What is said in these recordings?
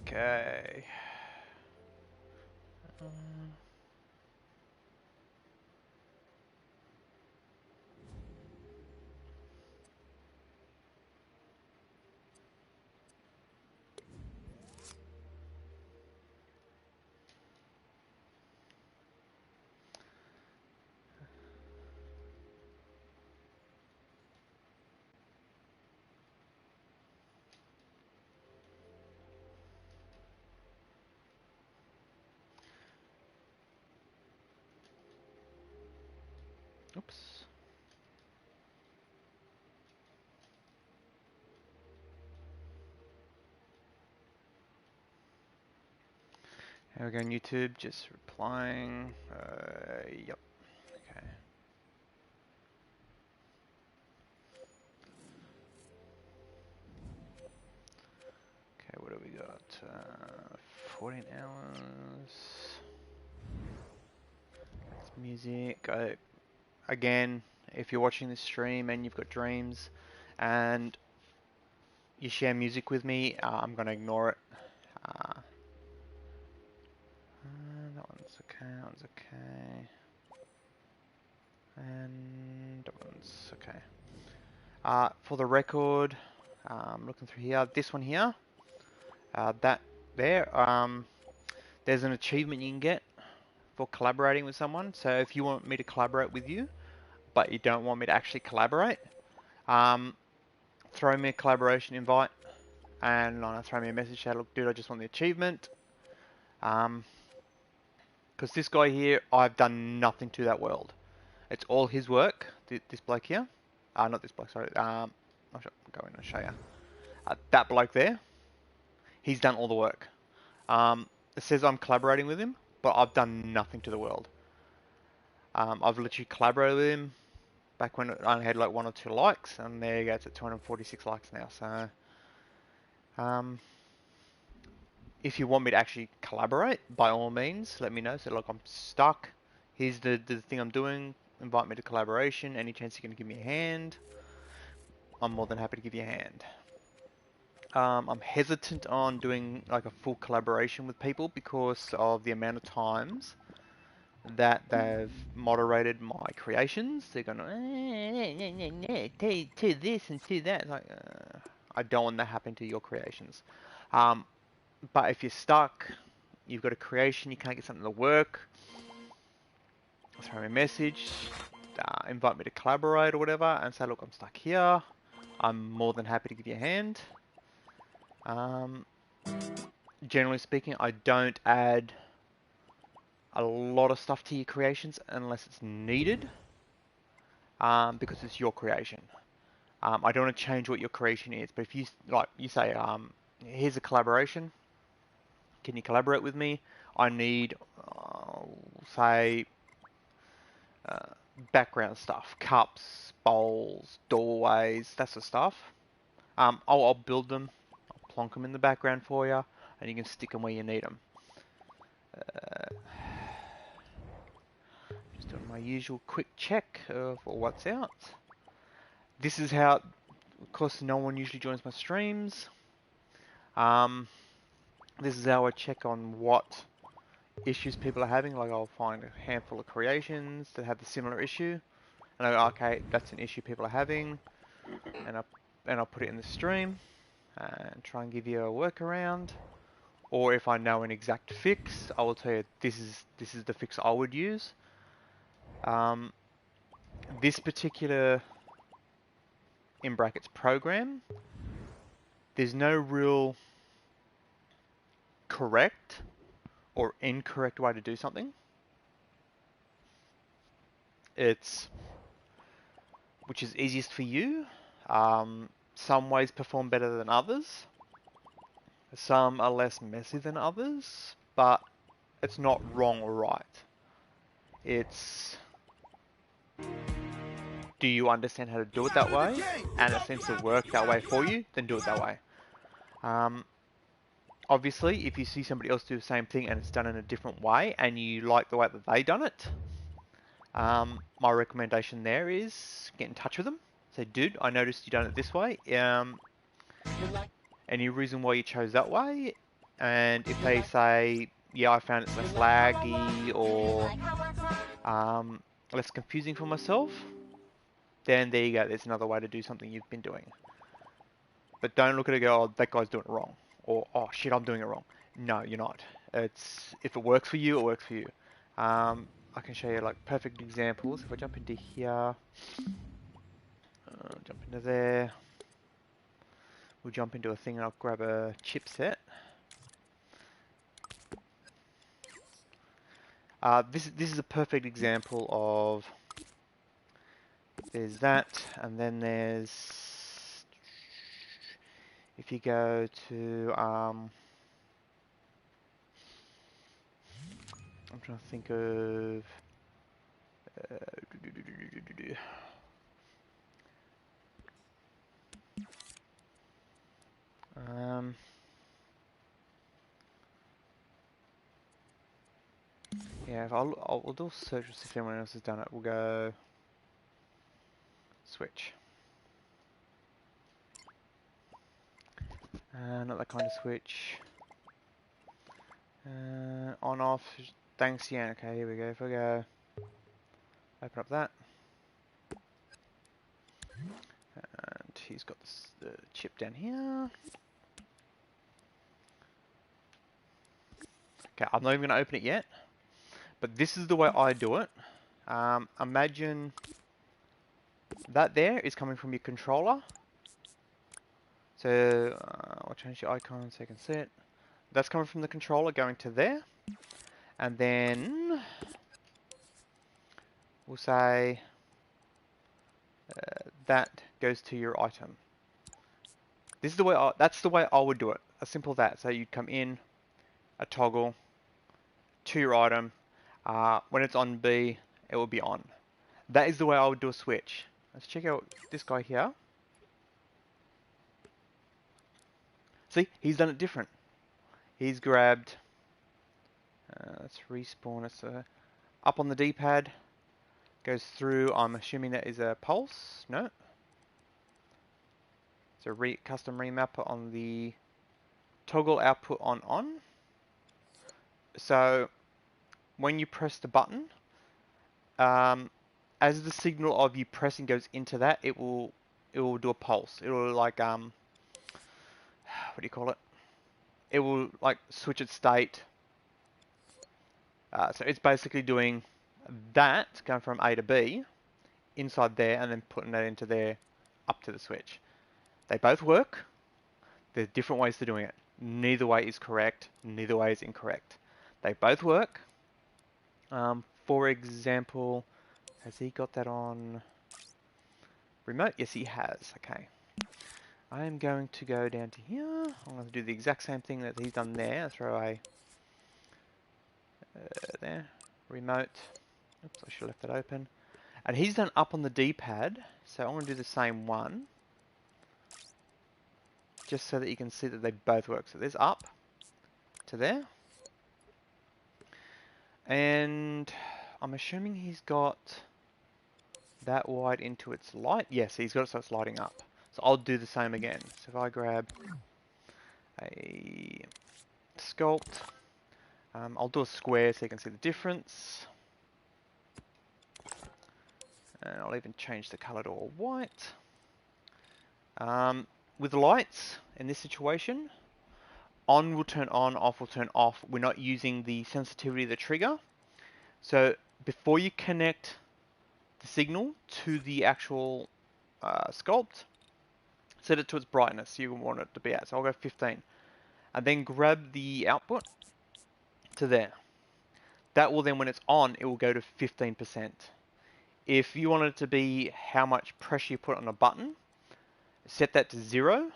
Okay. Oops. Here we go, YouTube, just replying. Yep. Okay. Okay, what do we got? 14 hours. That's music. Again, if you're watching this stream and you've got dreams and you share music with me, I'm going to ignore it. That one's okay, that one's okay. And that one's okay. For the record, looking through here, this one here, that there, there's an achievement you can get for collaborating with someone. So if you want me to collaborate with you, but you don't want me to actually collaborate, throw me a collaboration invite and throw me a message, say, look, dude, I just want the achievement. Because this guy here, I've done nothing to that world. It's all his work, this bloke here. Not this bloke, sorry. I'll go in and show you. That bloke there, he's done all the work. It says I'm collaborating with him, but I've done nothing to the world. I've literally collaborated with him back when I only had like 1 or 2 likes, and there you go, it's at 246 likes now. So, if you want me to actually collaborate, by all means, let me know. So, look, I'm stuck. Here's the thing I'm doing. Invite me to collaboration. Any chance you're going to give me a hand? I'm more than happy to give you a hand. I'm hesitant on doing like a full collaboration with people because of the amount of times that they've moderated my creations. They're going to this and to that. Like, I don't want that happening to your creations. But if you're stuck, you've got a creation, you can't get something to work, throw me a message, invite me to collaborate or whatever, and say, look, I'm stuck here. I'm more than happy to give you a hand. Generally speaking, I don't add a lot of stuff to your creations unless it's needed, because it's your creation. I don't want to change what your creation is, but if you say, here's a collaboration, can you collaborate with me? I need, say, background stuff, cups, bowls, doorways, that sort of stuff. I'll build them, I'll plonk them in the background for you, and you can stick them where you need them. Just doing my usual quick check for what's out. This is how, of course, no one usually joins my streams. This is how I check on what issues people are having. Like, I'll find a handful of creations that have the similar issue, and I go, okay, that's an issue people are having, and I'll put it in the stream and try and give you a workaround. Or if I know an exact fix, I will tell you this is the fix I would use. This particular, in brackets, program, there's no real correct or incorrect way to do something. It's which is easiest for you. Some ways perform better than others. Some are less messy than others, but it's not wrong or right. It's, do you understand how to do it that way? And it seems to work that way for you, then do it that way. Obviously, if you see somebody else do the same thing and it's done in a different way and you like the way that they done it, my recommendation there is get in touch with them. Say, dude, I noticed you done it this way. Any reason why you chose that way? And if they say, yeah, I found it's less laggy or less confusing for myself, then there you go. There's another way to do something you've been doing. But don't look at it and go, oh, that guy's doing it wrong. Or, oh, shit, I'm doing it wrong. No, you're not. It's if it works for you, it works for you. I can show you like perfect examples. If I jump into here, jump into there, we'll jump into a thing and I'll grab a chipset. This is a perfect example of, there's that, and then there's, if you go to, I'm trying to think of, yeah, if we'll do a search to see if anyone else has done it. We'll go switch. Not that kind of switch. On off. Thanks, yeah. Okay, here we go. If I go open up that, and he's got the chip down here. Okay, I'm not even going to open it yet, but this is the way I do it. Imagine that there is coming from your controller. So I'll change the icon so you can see it. That's coming from the controller going to there. And then we'll say that goes to your item. This is the way that's the way I would do it. A simple that. So you'd come in, a toggle to your item. When it's on B, it will be on. That is the way I would do a switch. Let's check out this guy here. See, he's done it different. He's grabbed. Let's respawn. It's up on the D-pad. Goes through. I'm assuming that is a pulse. No. It's a custom remapper on the toggle output on. So when you press the button, as the signal of you pressing goes into that, it will do a pulse. It will like what do you call it? It will like switch its state. So it's basically doing that going from A to B inside there and then putting that into there up to the switch. They both work. There's different ways to doing it. Neither way is correct. Neither way is incorrect. They both work. For example, has he got that on remote? Yes, he has. Okay. I am going to go down to here. I'm going to do the exact same thing that he's done there. Throw a there. Remote. Oops, I should have left that open. And he's done up on the D-pad. So I'm going to do the same one. Just so that you can see that they both work. So there's up to there. And I'm assuming he's got that wide into its light. Yes, he's got it so it's lighting up. So I'll do the same again. So if I grab a sculpt, I'll do a square so you can see the difference. And I'll even change the color to all white. With the lights, in this situation, on will turn on, off will turn off. We're not using the sensitivity of the trigger. So before you connect the signal to the actual sculpt, set it to its brightness you want it to be at. So I'll go 15. And then grab the output to there. That will then, when it's on, it will go to 15%. If you want it to be how much pressure you put on a button, set that to 0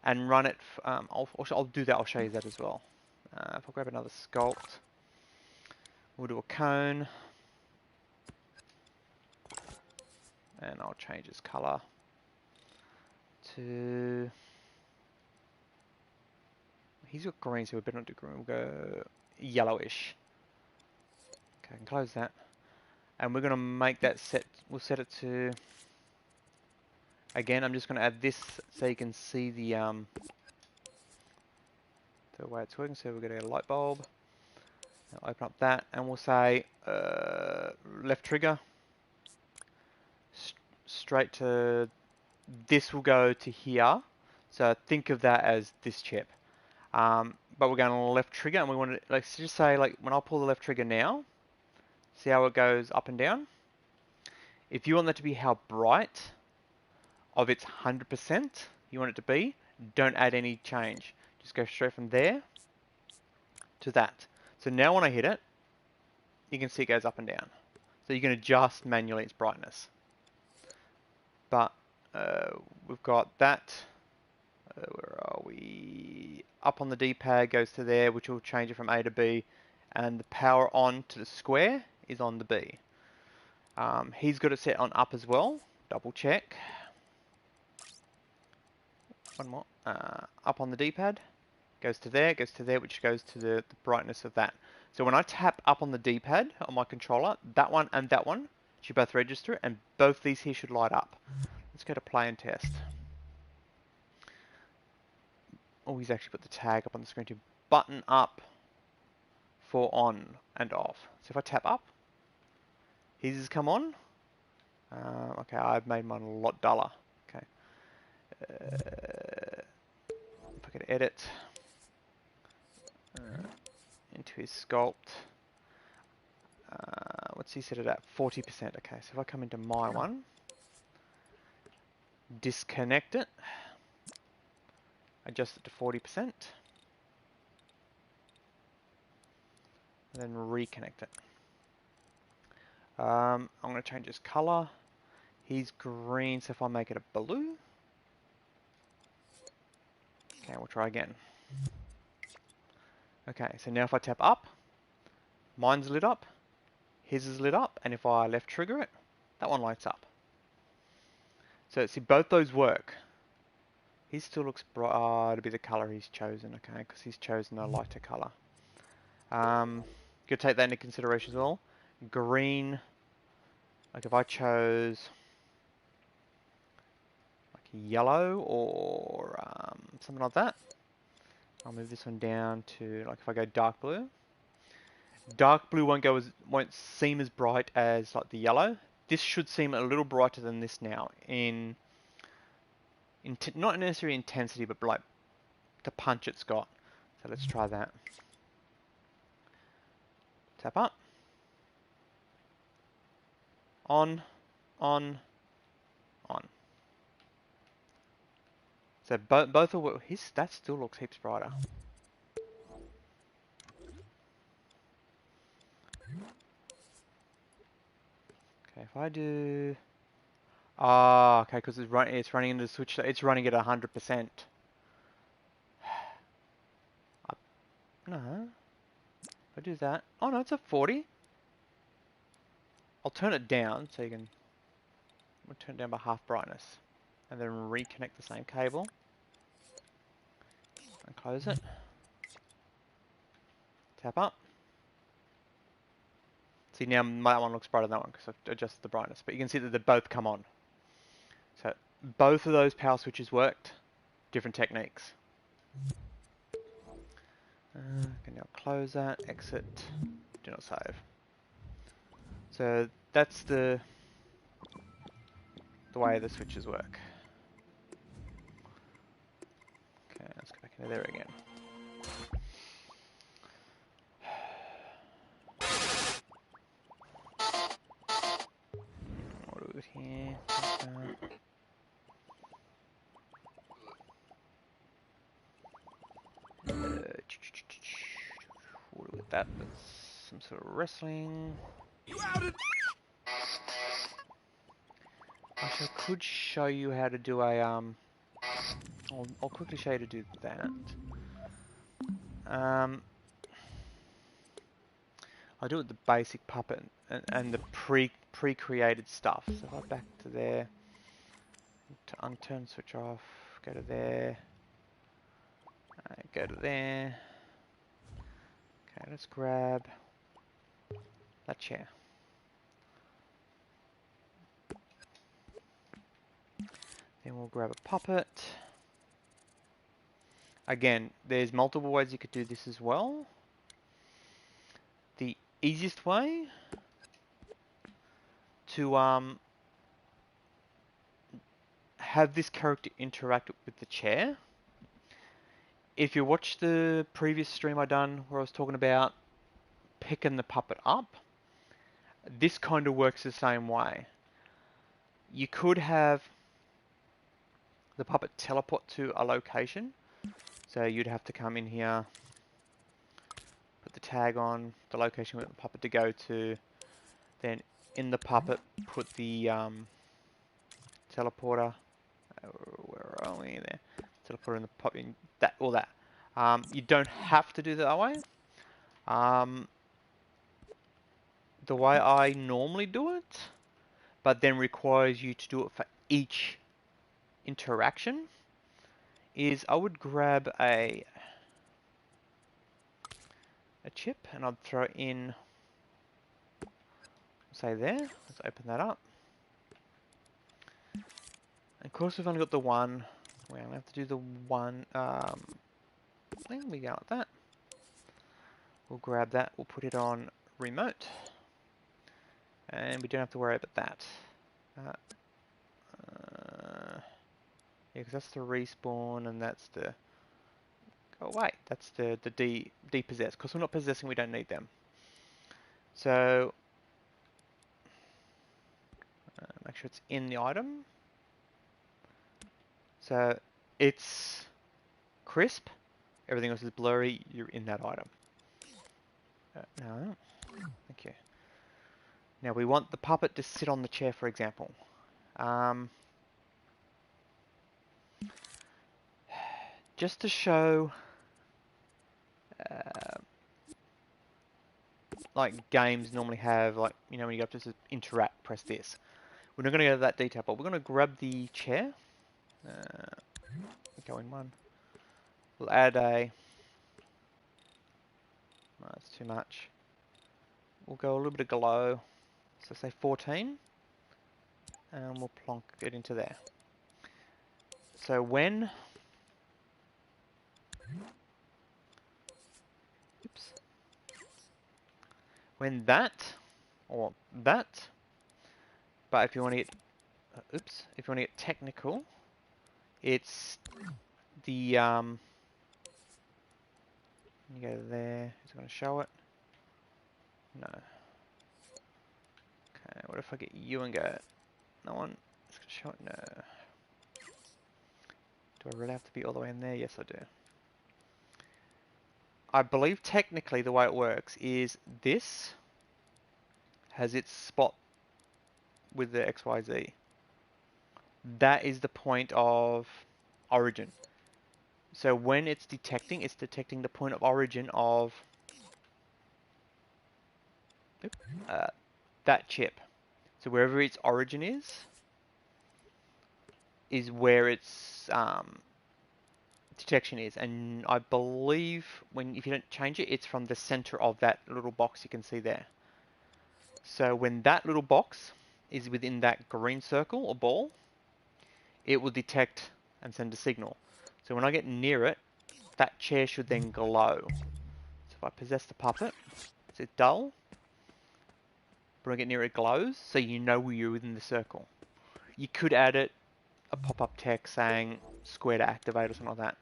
and run it. I'll do that. I'll show you that as well. If I grab another sculpt, we'll do a cone. And I'll change its color to... He's got green, so we better not do green. We'll go yellowish. Okay, I can close that. And we're going to make that set. We'll set it to... Again, I'm just going to add this so you can see the the way it's working. So we're going to get a light bulb. I'll open up that and we'll say left trigger. Straight to, this will go to here. So think of that as this chip. But we're going on the left trigger and we want to, let's just say, like, when I pull the left trigger now, see how it goes up and down? If you want that to be how bright of its 100% you want it to be, don't add any change. Just go straight from there to that. So now when I hit it, you can see it goes up and down. So you can adjust manually its brightness. But we've got that. Where are we? Up on the D-pad goes to there, which will change it from A to B. And the power on to the square is on the B. He's got it set on up as well. Double check. One more. Up on the D-pad. Goes to there, which goes to the brightness of that. So when I tap up on the D-pad on my controller, that one and that one should both register, and both these here should light up. Let's go to play and test. Oh, he's actually put the tag up on the screen to button up for on and off. So if I tap up, his has come on. Okay, I've made mine a lot duller. Okay. If I could edit into his sculpt. What's he set it at? 40%. Okay, so if I come into my one, disconnect it, adjust it to 40%, and then reconnect it. I'm going to change his color. He's green, so if I make it a blue. Okay, we'll try again. Okay, so now if I tap up, mine's lit up, his is lit up, and if I left trigger it, that one lights up. So see, both those work. He still looks bright. It'll be the color he's chosen, okay, because he's chosen a lighter color. Could take that into consideration as well. Green, like if I chose like yellow or something like that, I'll move this one down to, like, if I go dark blue. Dark blue won't seem as bright as like the yellow. This should seem a little brighter than this now in not necessarily intensity, but like the punch it's got. So let's try that. Tap up. On. So both are that still looks heaps brighter. Okay, if I do, okay, because it's running into the switch. It's running at 100%. No, if I do that, oh no, it's at 40. I'll turn it down so you can. We'll turn it down by half brightness, and then reconnect the same cable and close it. Tap up. See, now that one looks brighter than that one because I've adjusted the brightness, but you can see that they both come on. So both of those power switches worked, different techniques. Can now close that, exit, do not save. So that's the way the switches work. Okay, let's go back into there again. What do we got here? What do we got that? That's some sort of wrestling. Actually, I could show you how to do a I'll quickly show you to do that. I'll do it with the basic puppet and the pre-created stuff. So if I back to there, to unturn, switch off, go to there, go to there. Okay, let's grab that chair. Then we'll grab a puppet. Again, there's multiple ways you could do this as well. The easiest way to have this character interact with the chair. If you watch the previous stream I done where I was talking about picking the puppet up, this kind of works the same way. You could have the puppet teleport to a location. So you'd have to come in here, put the tag on, the location we want the puppet to go to, then in the puppet put the teleporter. Where are we there? Teleporter in the puppet, in that, all that. You don't have to do it that way. The way I normally do it, but then requires you to do it for each interaction, is I would grab a chip and I'd throw it in, say there. Let's open that up. Of course, we've only got the one. We only have to do the one. There we go like that. We'll grab that. We'll put it on remote, and we don't have to worry about that. Yeah, because that's the respawn, and that's the. Oh wait, that's the depossess. Because we're not possessing, we don't need them. So make sure it's in the item. So it's crisp. Everything else is blurry. You're in that item. No. Thank you. Now we want the puppet to sit on the chair, for example. Just to show, like games normally have, like, you know, when you go up to interact, press this. We're not going to go to that detail, but we're going to grab the chair. Go in one. We'll add a. No, that's too much. We'll go a little bit of glow. So say 14. And we'll plonk it into there. So when. Oops. When that, or that, but if you want to get, oops, if you want to get technical, it's the, you go there, is it going to show it? No. Okay, what if I get you and go, no one, it's going to show it? No. Do I really have to be all the way in there? Yes, I do. I believe technically the way it works is this has its spot with the XYZ. That is the point of origin. So when it's detecting the point of origin of that chip. So wherever its origin is where its detection is. And I believe if you don't change it, it's from the center of that little box you can see there. So when that little box is within that green circle or ball, it will detect and send a signal. So when I get near it, that chair should then glow. So if I possess the puppet, is it dull? But when I get near it, it glows, so you know you're within the circle. You could add it a pop-up text saying square to activate or something like that.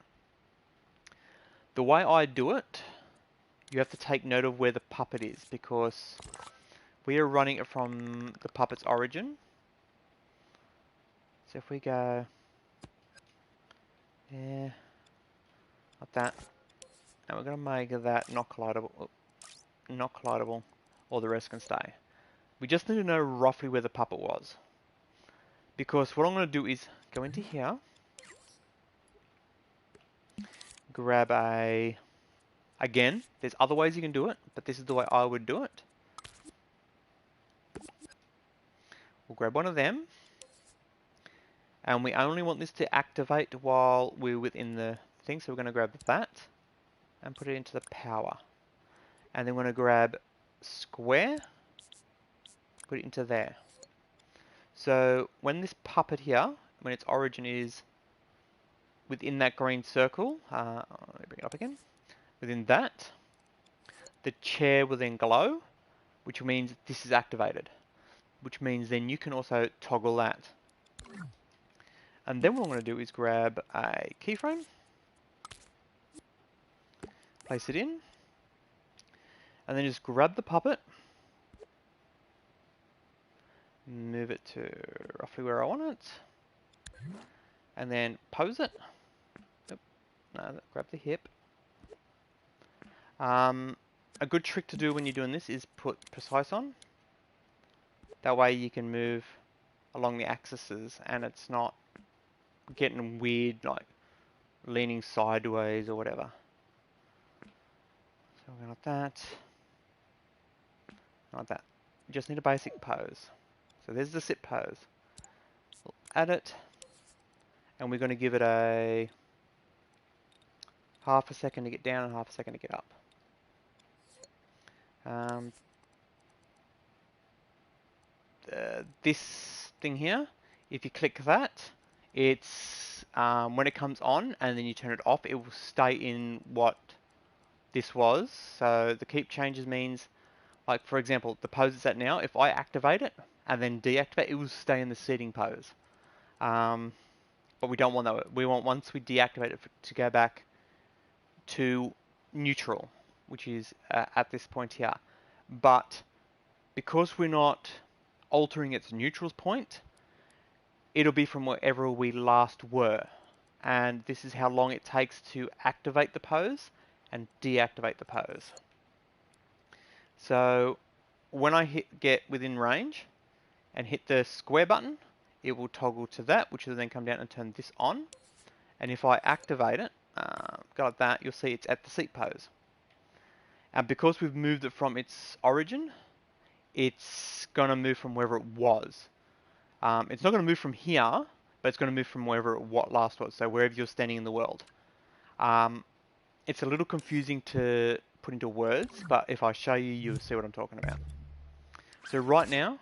The way I do it, you have to take note of where the puppet is, because we are running it from the puppet's origin. So if we go there, like that, and we're going to make that not collidable, or the rest can stay. We just need to know roughly where the puppet was. Because what I'm going to do is go into here, grab a, again, there's other ways you can do it, but this is the way I would do it. We'll grab one of them, and we only want this to activate while we're within the thing, so we're going to grab that, and put it into the power. And then we're going to grab square, put it into there. So when this puppet here, when its origin is within that green circle, let me bring it up again. Within that, the chair will then glow, which means this is activated, which means then you can also toggle that. And then what I'm going to do is grab a keyframe, place it in, and then just grab the puppet, move it to roughly where I want it, and then pose it. Oop, no, grab the hip. A good trick to do when you're doing this is put precise on. That way you can move along the axes and it's not getting weird, like leaning sideways or whatever. So we're going like that. Like that. You just need a basic pose. So there's the sit pose. We'll add it, and we're going to give it a half a second to get down and half a second to get up. This thing here, if you click that, it's when it comes on and then you turn it off, it will stay in what this was. So the keep changes means, like for example, the pose it's at now, if I activate it and then deactivate, it will stay in the seating pose. But we don't want that. We want, once we deactivate it, to go back to neutral, which is at this point here. But because we're not altering its neutral point, it'll be from wherever we last were. And this is how long it takes to activate the pose and deactivate the pose. So when I get within range and hit the square button, it will toggle to that, which will then come down and turn this on. And if I activate it, go like that, you'll see it's at the seat pose. And because we've moved it from its origin, it's going to move from wherever it was. It's not going to move from here, but it's going to move from wherever it last was, so wherever you're standing in the world. It's a little confusing to put into words, but if I show you, you'll see what I'm talking about. So right now,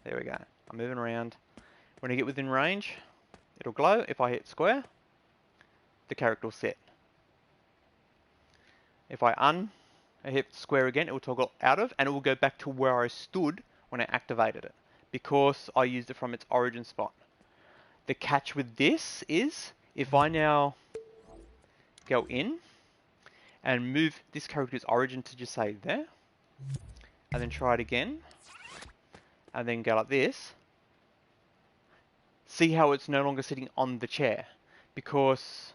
there we go. I'm moving around. When I get within range, it'll glow. If I hit square, the character will set. If I hit square again, it will toggle out of, and it will go back to where I stood when I activated it, because I used it from its origin spot. The catch with this is, if I now go in and move this character's origin to just say there, and then try it again, and then go like this, see how it's no longer sitting on the chair, because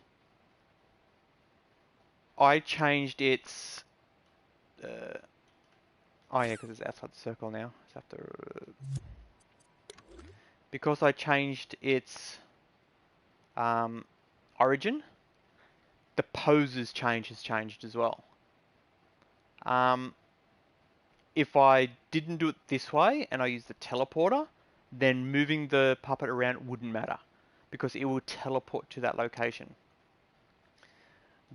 I changed its... oh yeah, because it's outside the circle now. So I have to... because I changed its origin, the pose's has changed as well. If I didn't do it this way and I used the teleporter, then moving the puppet around wouldn't matter, because it will teleport to that location.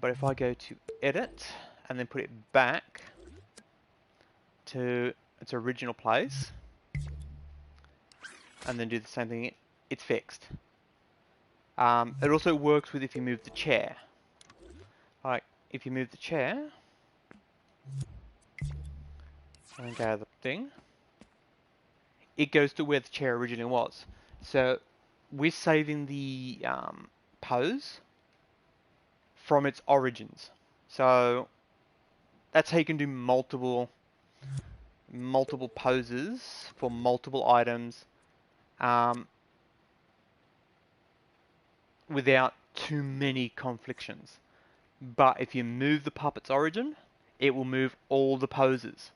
But if I go to edit and then put it back to its original place, and then do the same thing, it's fixed. It also works with if you move the chair. Like, if you move the chair, and go to the thing, it goes to where the chair originally was. So we're saving the pose from its origins. So that's how you can do multiple poses for multiple items without too many conflictions. But if you move the puppet's origin, it will move all the poses.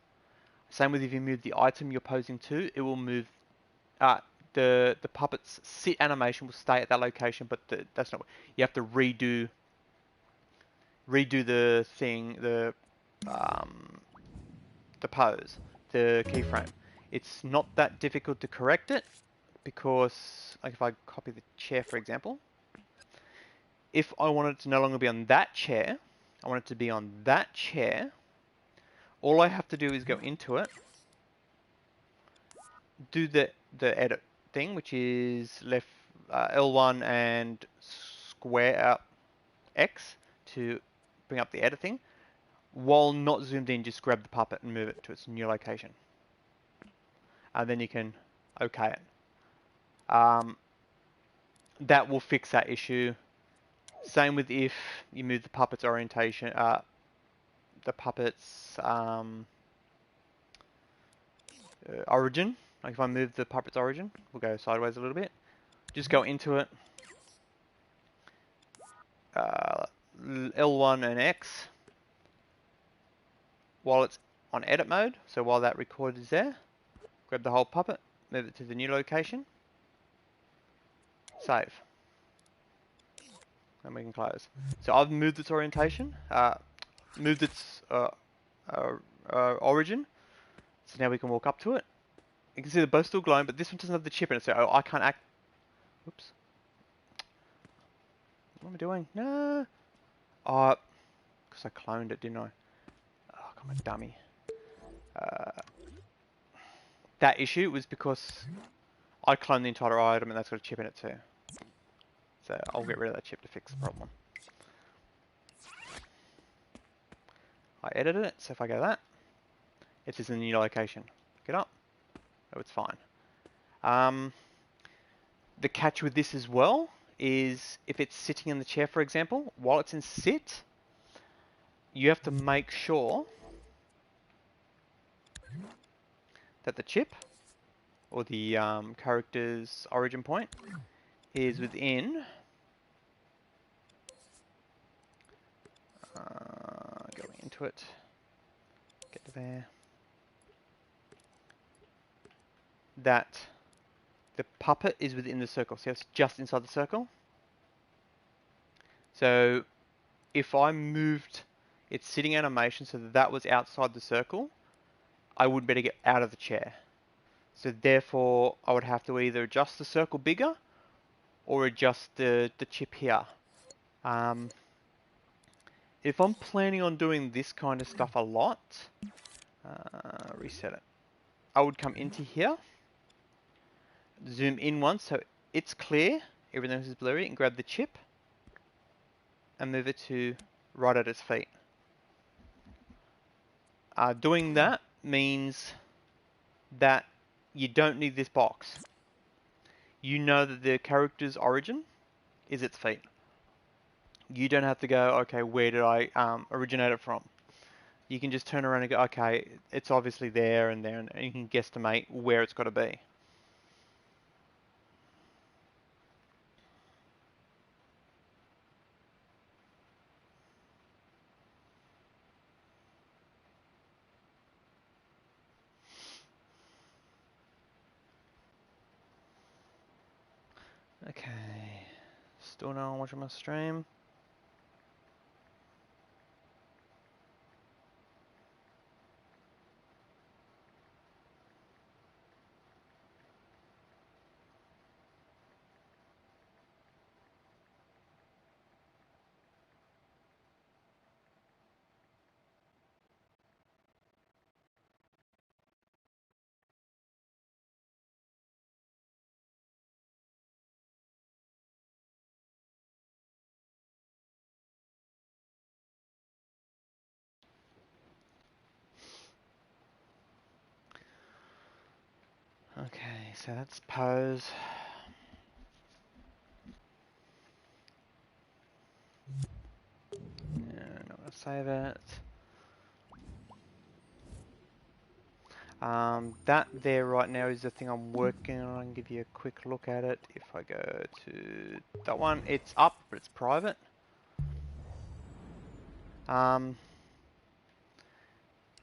Same with if you move the item you're posing to, it will move the puppet's sit animation will stay at that location, but that's not. You have to redo the thing, the pose, the keyframe. It's not that difficult to correct it, because like if I copy the chair, for example, if I want it to no longer be on that chair, I want it to be on that chair. All I have to do is go into it, do the edit thing, which is left L1 and square up, X to bring up the edit thing. While not zoomed in, just grab the puppet and move it to its new location. And then you can OK it. That will fix that issue. Same with if you move the puppet's orientation, the puppet's origin. Like if I move the puppet's origin, we'll go sideways a little bit. Just go into it. L1 and X while it's on edit mode. So while that record is there, grab the whole puppet, move it to the new location, save, and we can close. So I've moved its orientation, moved its origin. So now we can walk up to it. You can see they're both still glowing, but this one doesn't have the chip in it, so I can't act. Oops. What am I doing? No. Oh, because I cloned it, didn't I? Oh, I'm a dummy. That issue was because I cloned the entire item and that's got a chip in it too. So I'll get rid of that chip to fix the problem. I edited it, so if I go that, it is in the new location. Get up. Oh, it's fine. The catch with this as well is if it's sitting in the chair, for example, while it's in sit, you have to make sure that the chip or the character's origin point is within going into it, get to there, that the puppet is within the circle, so it's just inside the circle. So if I moved its sitting animation so that was outside the circle, I would better get out of the chair. So therefore, I would have to either adjust the circle bigger or adjust the chip here. If I'm planning on doing this kind of stuff a lot, reset it. I would come into here, zoom in once so it's clear, everything else is blurry, and grab the chip and move it to right at its feet. Doing that means that you don't need this box. You know that the character's origin is its feet. You don't have to go, okay, where did I originate it from? You can just turn around and go, okay, it's obviously there, and you can guesstimate where it's got to be. Okay, still no one watching my stream. Okay, so that's pose. Not gonna save it. That there right now is the thing I'm working on. I can give you a quick look at it. If I go to that one, it's up, but it's private.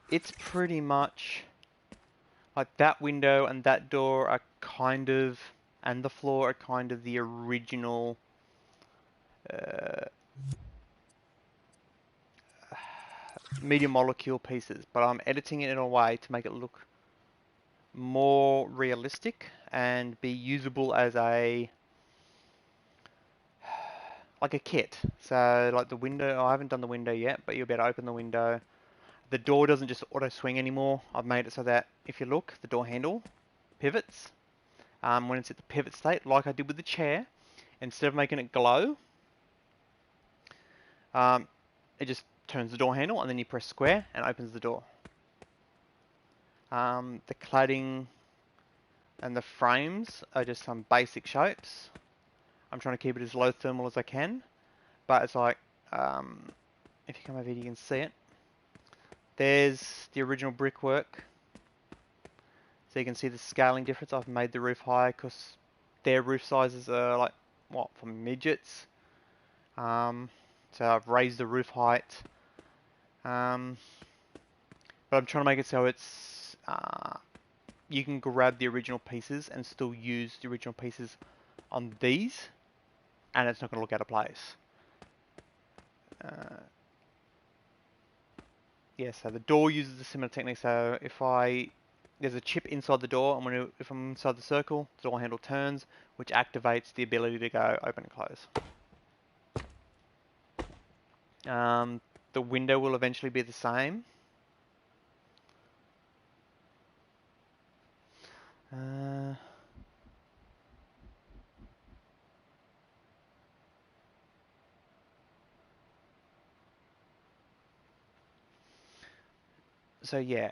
It's pretty much like that window and that door are kind of, and the floor are kind of the original media molecule pieces, but I'm editing it in a way to make it look more realistic and be usable as a like a kit. So like the window, I haven't done the window yet, but you'll be able to open the window. The door doesn't just auto swing anymore. I've made it so that if you look, the door handle pivots when it's at the pivot state, like I did with the chair. Instead of making it glow, It just turns the door handle and then you press square and opens the door. The cladding and the frames are just some basic shapes. I'm trying to keep it as low thermal as I can, but it's like, if you come over here you can see it. There's the original brickwork. So you can see the scaling difference. I've made the roof higher because their roof sizes are like, what, for midgets. So I've raised the roof height. But I'm trying to make it so it's, you can grab the original pieces and still use the original pieces on these, and it's not going to look out of place. Yeah, so the door uses a similar technique. So if there's a chip inside the door, and if I'm inside the circle, the door handle turns, which activates the ability to go open and close. The window will eventually be the same. So yeah,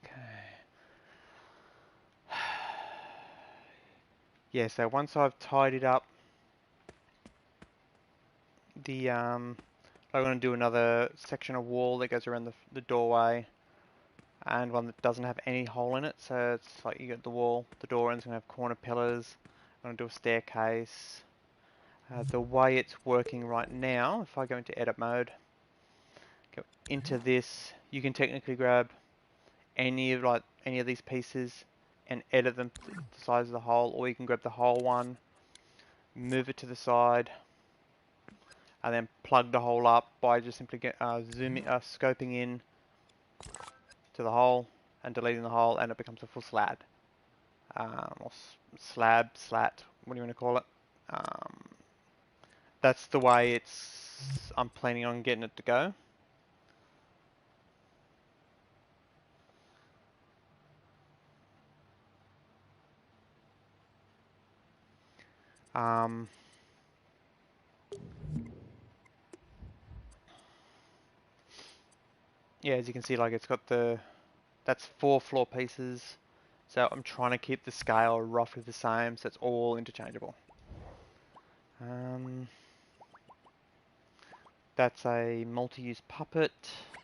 okay. Yeah, so once I've tidied up I'm going to do another section of wall that goes around the doorway, and one that doesn't have any hole in it. So it's like you got the wall, the door end's going to have corner pillars. I'm going to do a staircase. The way it's working right now, if I go into edit mode, go into this, you can technically grab any of these pieces and edit them to the size of the hole, or you can grab the whole one, move it to the side, and then plug the hole up by just simply scoping in to the hole and deleting the hole, and it becomes a full slab. Or slab, slat, what do you want to call it? That's the way I'm planning on getting it to go. Yeah, as you can see, like it's got that's 4 floor pieces. So I'm trying to keep the scale roughly the same, so it's all interchangeable. That's a multi-use puppet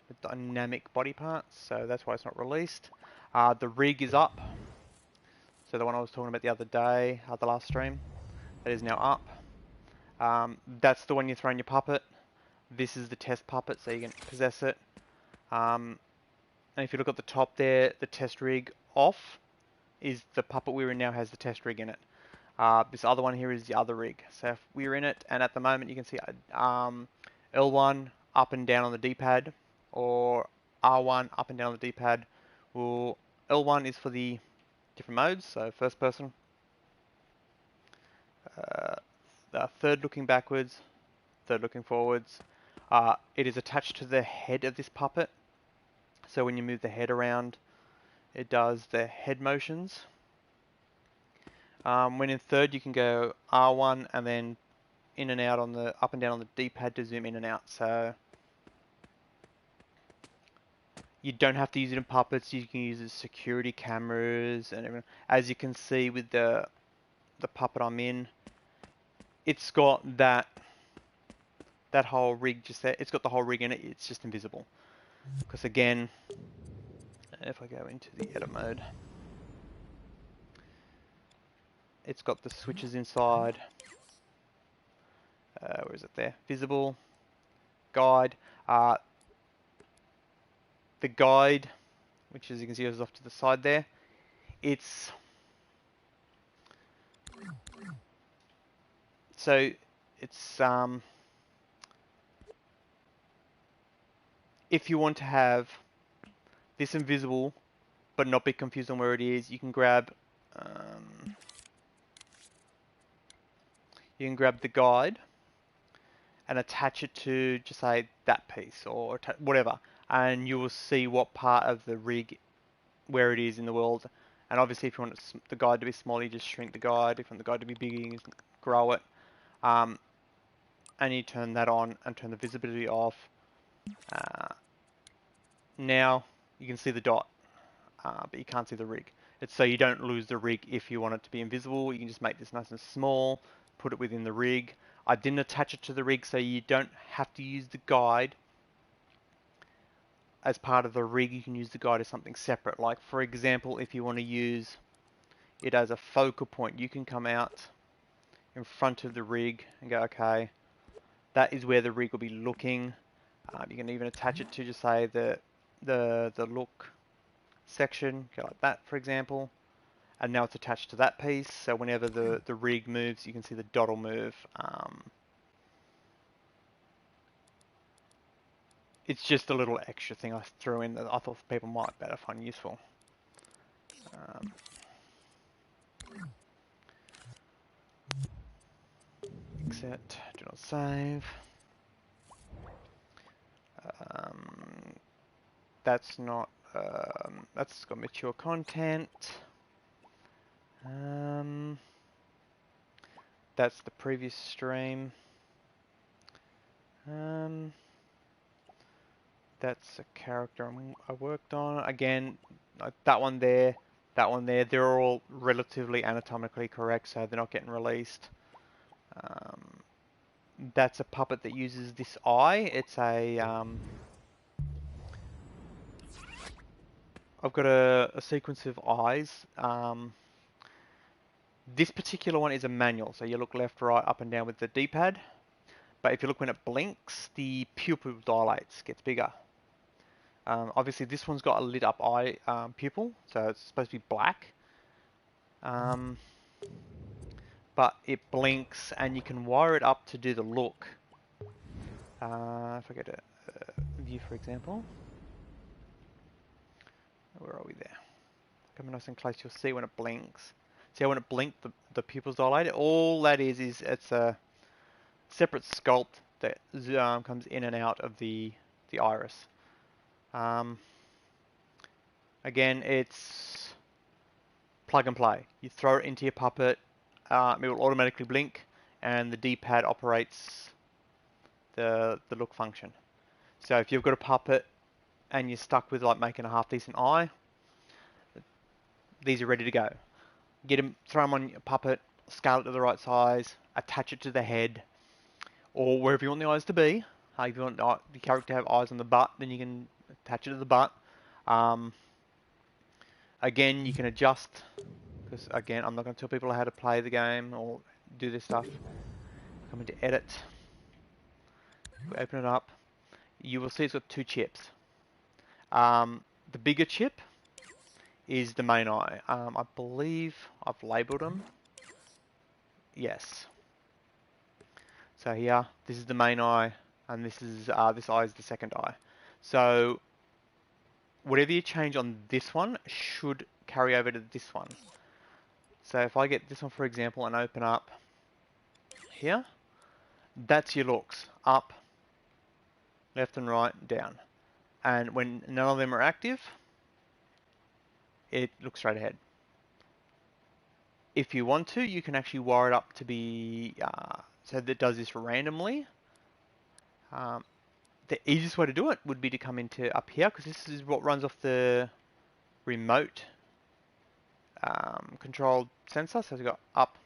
with dynamic body parts, so that's why it's not released. The rig is up. So the one I was talking about the other day, the last stream, that is now up. That's the one you throw in your puppet. This is the test puppet, so you can possess it. And if you look at the top there, the test rig off is the puppet we're in now has the test rig in it. This other one here is the other rig. So if we're in it, and at the moment you can see L1 up and down on the D-pad, or R1 up and down on the D-pad. Well, L1 is for the different modes, so first person, third looking backwards, third looking forwards. It is attached to the head of this puppet, so when you move the head around, it does the head motions. When in third, you can go R1 and then in and out on the up and down on the D-pad to zoom in and out. So You don't have to use it in puppets. You can use it as security cameras and everything. As you can see with the puppet I'm in, it's got that whole rig just there. It's got the whole rig in it. It's just invisible. Because again, if I go into the edit mode, it's got the switches inside. Where is it there? Visible, guide. The guide, which as you can see is off to the side there. It's if you want to have this invisible but not be confused on where it is, you can grab the guide and attach it to just say that piece or whatever, and you will see what part of the rig where it is in the world. And obviously, if you want the guide to be small, you just shrink the guide. If you want the guide to be bigger, you grow it. And you turn that on and turn the visibility off. Now you can see the dot, but you can't see the rig. It's so you don't lose the rig. If you want it to be invisible, you can just make this nice and small, put it within the rig. I didn't attach it to the rig, so you don't have to use the guide as part of the rig. You can use the guide as something separate. Like for example, if you want to use it as a focal point, you can come out in front of the rig and go, okay, that is where the rig will be looking. You can even attach it to just say the look section, go like that for example, and now it's attached to that piece, so whenever the rig moves, you can see the dot will move. It's just a little extra thing I threw in that I thought people might better find useful. Exit, do not save. That's not, that's got mature content. That's the previous stream. That's a character I worked on. Again, that one there, they're all relatively anatomically correct, so they're not getting released. That's a puppet that uses this eye. It's a, I've got a sequence of eyes. This particular one is a manual, so you look left, right, up and down with the D-pad. But if you look when it blinks, the pupil dilates, gets bigger. Obviously this one's got a lit up eye pupil, so it's supposed to be black. But it blinks and you can wire it up to do the look. If I go to view for example. Where are we there? Coming nice and close, you'll see when it blinks. See how when it blinked, the pupils dilate? All that is it's a separate sculpt that comes in and out of the iris. Again, it's plug and play. You throw it into your puppet, it will automatically blink, and the D-pad operates the look function. So if you've got a puppet and you're stuck with like making a half decent eye, these are ready to go. Get them, throw them on your puppet, scale it to the right size, attach it to the head, or wherever you want the eyes to be. If you want the character to have eyes on the butt, then you can attach it to the butt. Again, you can adjust, because again, I'm not going to tell people how to play the game or do this stuff. Come into edit, open it up, you will see it's got two chips. The bigger chip is the main eye. I believe I've labeled them. Yes. So here, this is the main eye, and this eye is the second eye. So whatever you change on this one should carry over to this one. So if I get this one for example and open up here, that's your looks, up, left and right, down. And when none of them are active, it looks straight ahead. If you want to, you can actually wire it up to be, so that it does this randomly. the easiest way to do it would be to come into up here, because this is what runs off the remote controlled sensor. So we've got up,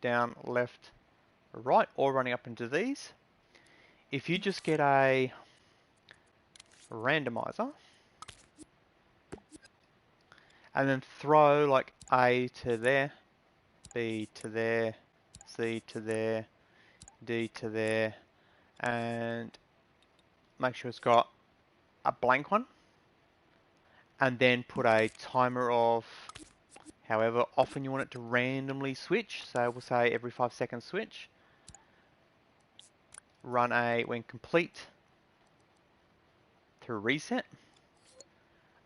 down, left, right, all running up into these. If you just get a randomizer and then throw like A to there, B to there, C to there, D to there, and make sure it's got a blank one, and then put a timer of however often you want it to randomly switch. So we'll say every 5 seconds switch. Run a when complete to reset.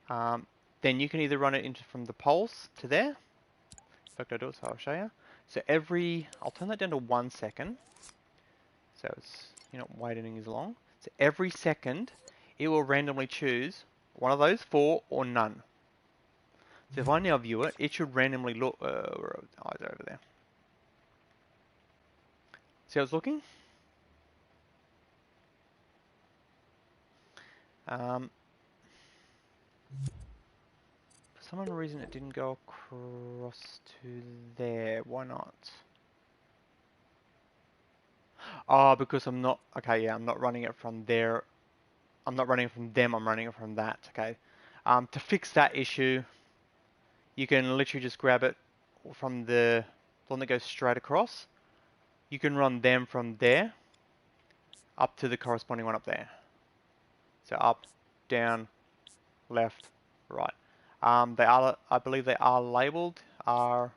Then you can either run it into from the poles to there. In fact, I do it, so I'll show you. So I'll turn that down to 1 second. So it's, you're not waiting as long. So every second, it will randomly choose one of those 4 or none. So if I now view it, it should randomly look, where are the eyes over there? See how it's looking? For some reason it didn't go across to there. Why not? Oh, because I'm not, okay, yeah, I'm not running it from there. I'm not running it from them, I'm running it from that, okay? To fix that issue, you can literally just grab it from the one that goes straight across. You can run them from there up to the corresponding one up there. So up, down, left, right. They are, I believe they are labeled, oh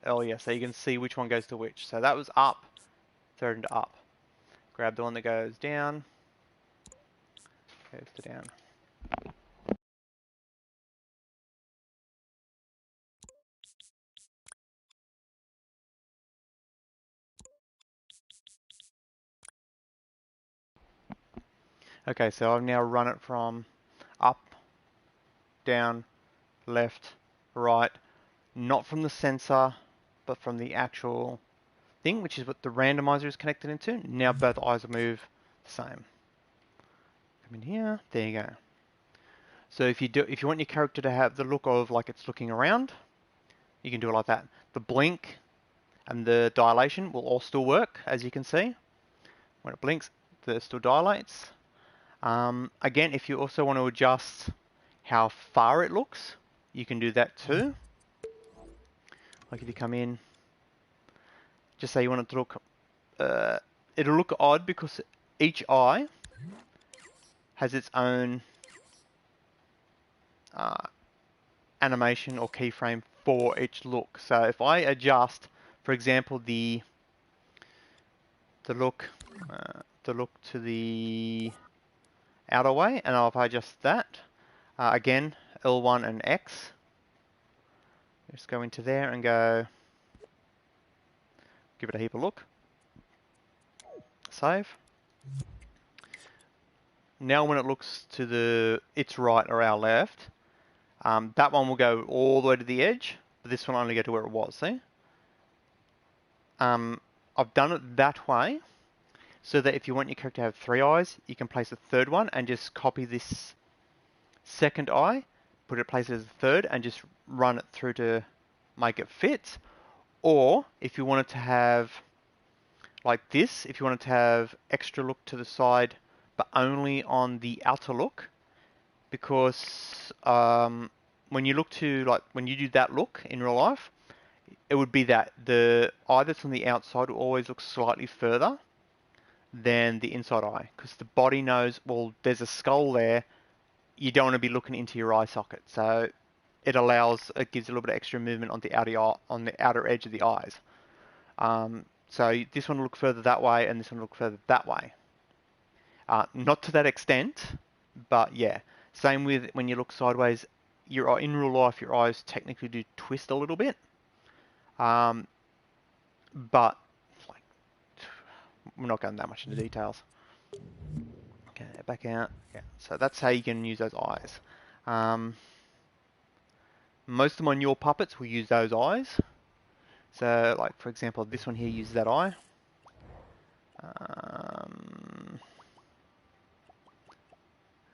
yeah, so you can see which one goes to which. So that was up, third into up. Grab the one that goes down, goes to down. Okay, so I've now run it from up, down, left, right, not from the sensor, but from the actual thing, which is what the randomizer is connected into. Now both eyes will move the same. Come in here, there you go. So if you want your character to have the look of like it's looking around, you can do it like that. The blink and the dilation will all still work, as you can see. When it blinks, it still dilates. Again, if you also want to adjust how far it looks, you can do that too. Like if you come in, just say you want it to look, it'll look odd because each eye has its own animation or keyframe for each look. So if I adjust, for example, the look to the outer way, and if I adjust that, again, L1 and X, just go into there and go, give it a heap of look, save. Now when it looks to its right or our left, that one will go all the way to the edge, but this one will only go to where it was, see? I've done it that way, so that if you want your character to have 3 eyes, you can place a third one and just copy this second eye, place it as a third, and just run it through to make it fit. Or if you wanted to have like this, if you wanted to have extra look to the side, but only on the outer look, because when you do that look in real life, it would be that the eye that's on the outside will always look slightly further than the inside eye, because the body knows, well, there's a skull there, you don't want to be looking into your eye socket. So it gives a little bit of extra movement on the outer edge of the eyes. So this one will look further that way, and this one will look further that way. Not to that extent, but yeah. Same with when you look sideways. In real life, your eyes technically do twist a little bit. But like, we're not going that much into details. Okay, back out. Yeah, so that's how you can use those eyes. Most of my Your puppets will use those eyes. So, like for example, this one here uses that eye.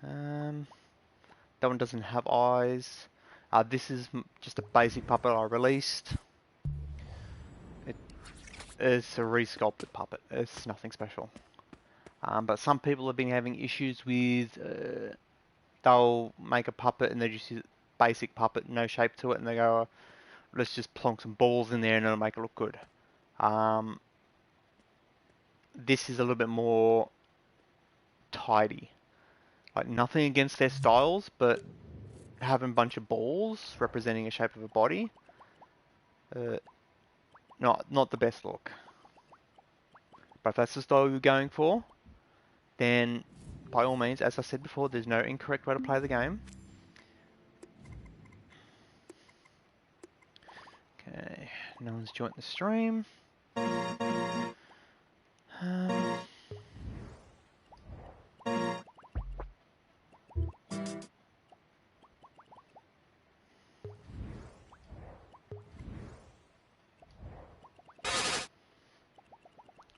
That one doesn't have eyes. This is just a basic puppet I released. It's a resculpted puppet. It's nothing special. But some people have been having issues with, they'll make a puppet and they just use basic puppet, no shape to it, and they go, let's just plonk some balls in there and it'll make it look good. This is a little bit more tidy. Like, nothing against their styles, but having a bunch of balls representing a shape of a body, not the best look. But if that's the style you're going for, then by all means, as I said before, there's no incorrect way to play the game. Okay, no one's joined the stream.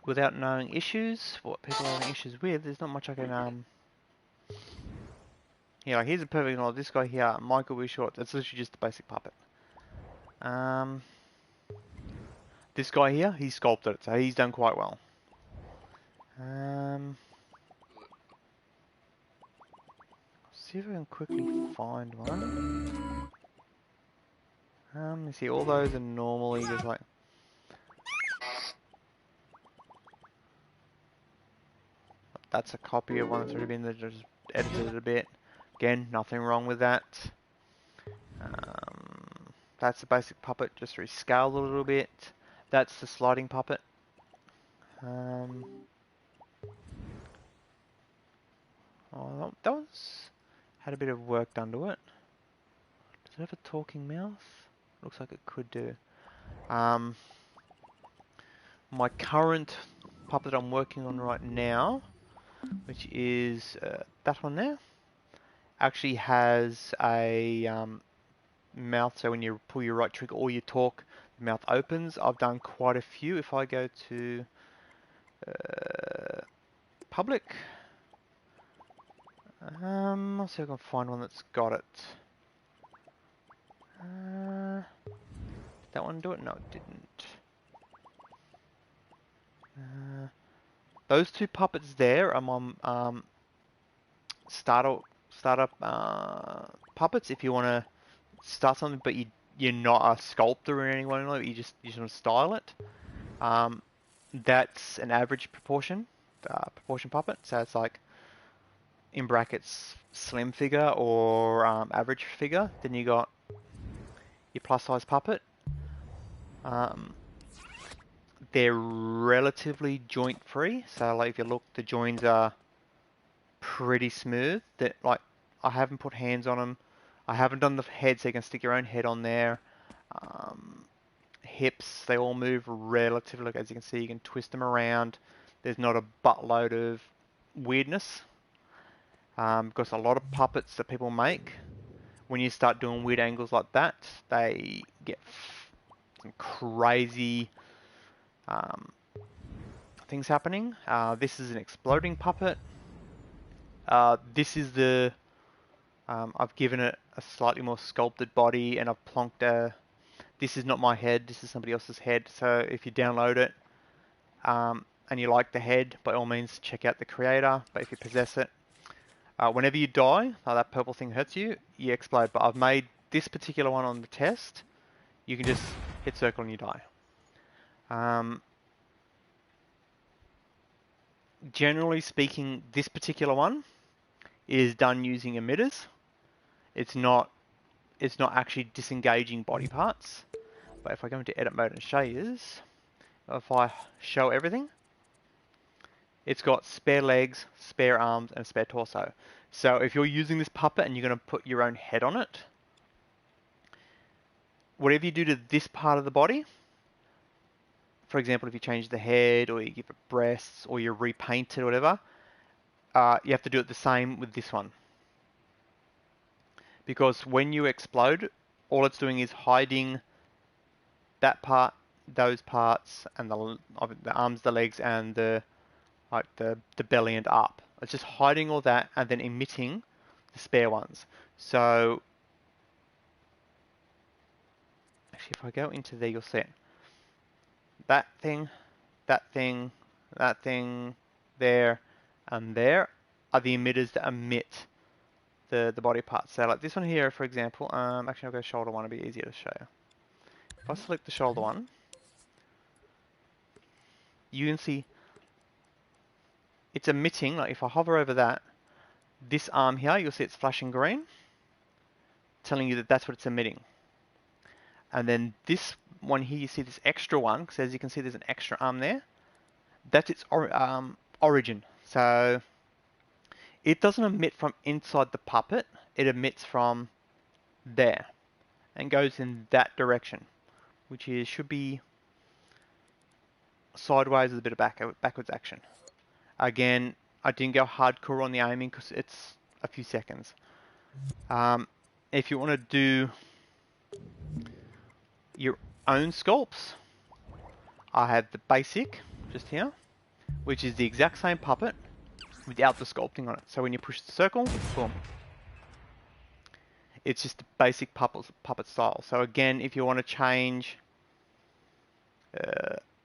Without knowing issues, what people are having issues with, there's not much I can, yeah, like here's a perfect example. This guy here, Michael with shorts, it's literally just a basic puppet. This guy here, he sculpted it, so he's done quite well. See if I can quickly find one. You see, all those are normally just like... That's a copy of one that's already been there, just edited it a bit. Again, nothing wrong with that. That's a basic puppet, just rescaled a little bit. That's the sliding puppet. Oh, that was... had a bit of work done to it. Does it have a talking mouth? Looks like it could do. My current puppet I'm working on right now, which is that one there, actually has a mouth, so when you pull your right trigger or you talk, the mouth opens. I've done quite a few. If I go to public, I'll see if I can find one that's got it. Did that one do it? No, it didn't. Those two puppets there are my startup puppets. If you want to start something, but you're not a sculptor or anyone like that, you just want to style it. That's an average proportion puppet. So it's like in brackets slim figure or average figure. Then you got your plus size puppet. They're relatively joint free. So like if you look, the joins are pretty smooth. That like I haven't put hands on them. I haven't done the head, so you can stick your own head on there. Hips, they all move relatively, as you can see, you can twist them around. There's not a buttload of weirdness. Because a lot of puppets that people make, when you start doing weird angles like that, they get some crazy things happening. This is an exploding puppet. This is the... I've given it a slightly more sculpted body, and I've plonked a... This is not my head, this is somebody else's head. So if you download it and you like the head, by all means check out the creator. But if you possess it, whenever you die, that purple thing hurts you, you explode. But I've made this particular one on the test. You can just hit circle and you die. Generally speaking, this particular one is done using emitters. It's not actually disengaging body parts. But if I go into edit mode and show you, if I show everything, it's got spare legs, spare arms, and spare torso. So if you're using this puppet and you're going to put your own head on it, whatever you do to this part of the body, for example, if you change the head or you give it breasts or you repaint it or whatever, you have to do it the same with this one. Because when you explode, all it's doing is hiding that part, those parts, and the arms, the legs, and the belly and up. It's just hiding all that and then emitting the spare ones. So actually, if I go into there, you'll see it. That thing, that thing, that thing, there, and there are the emitters that emit the body parts. So like this one here, for example, actually I'll go shoulder one, it'll be easier to show you. If I select the shoulder one, you can see it's emitting, like if I hover over that, this arm here, you'll see it's flashing green, telling you that that's what it's emitting. And then this one here, you see this extra one, because as you can see there's an extra arm there. That's its origin. So it doesn't emit from inside the puppet, it emits from there and goes in that direction, which is should be sideways with a bit of backwards action. Again, I didn't go hardcore on the aiming because it's a few seconds. If you want to do your own sculpts, I have the basic just here, which is the exact same puppet without the sculpting on it. So when you push the circle, boom. It's just the basic puppet style. So again, if you want to change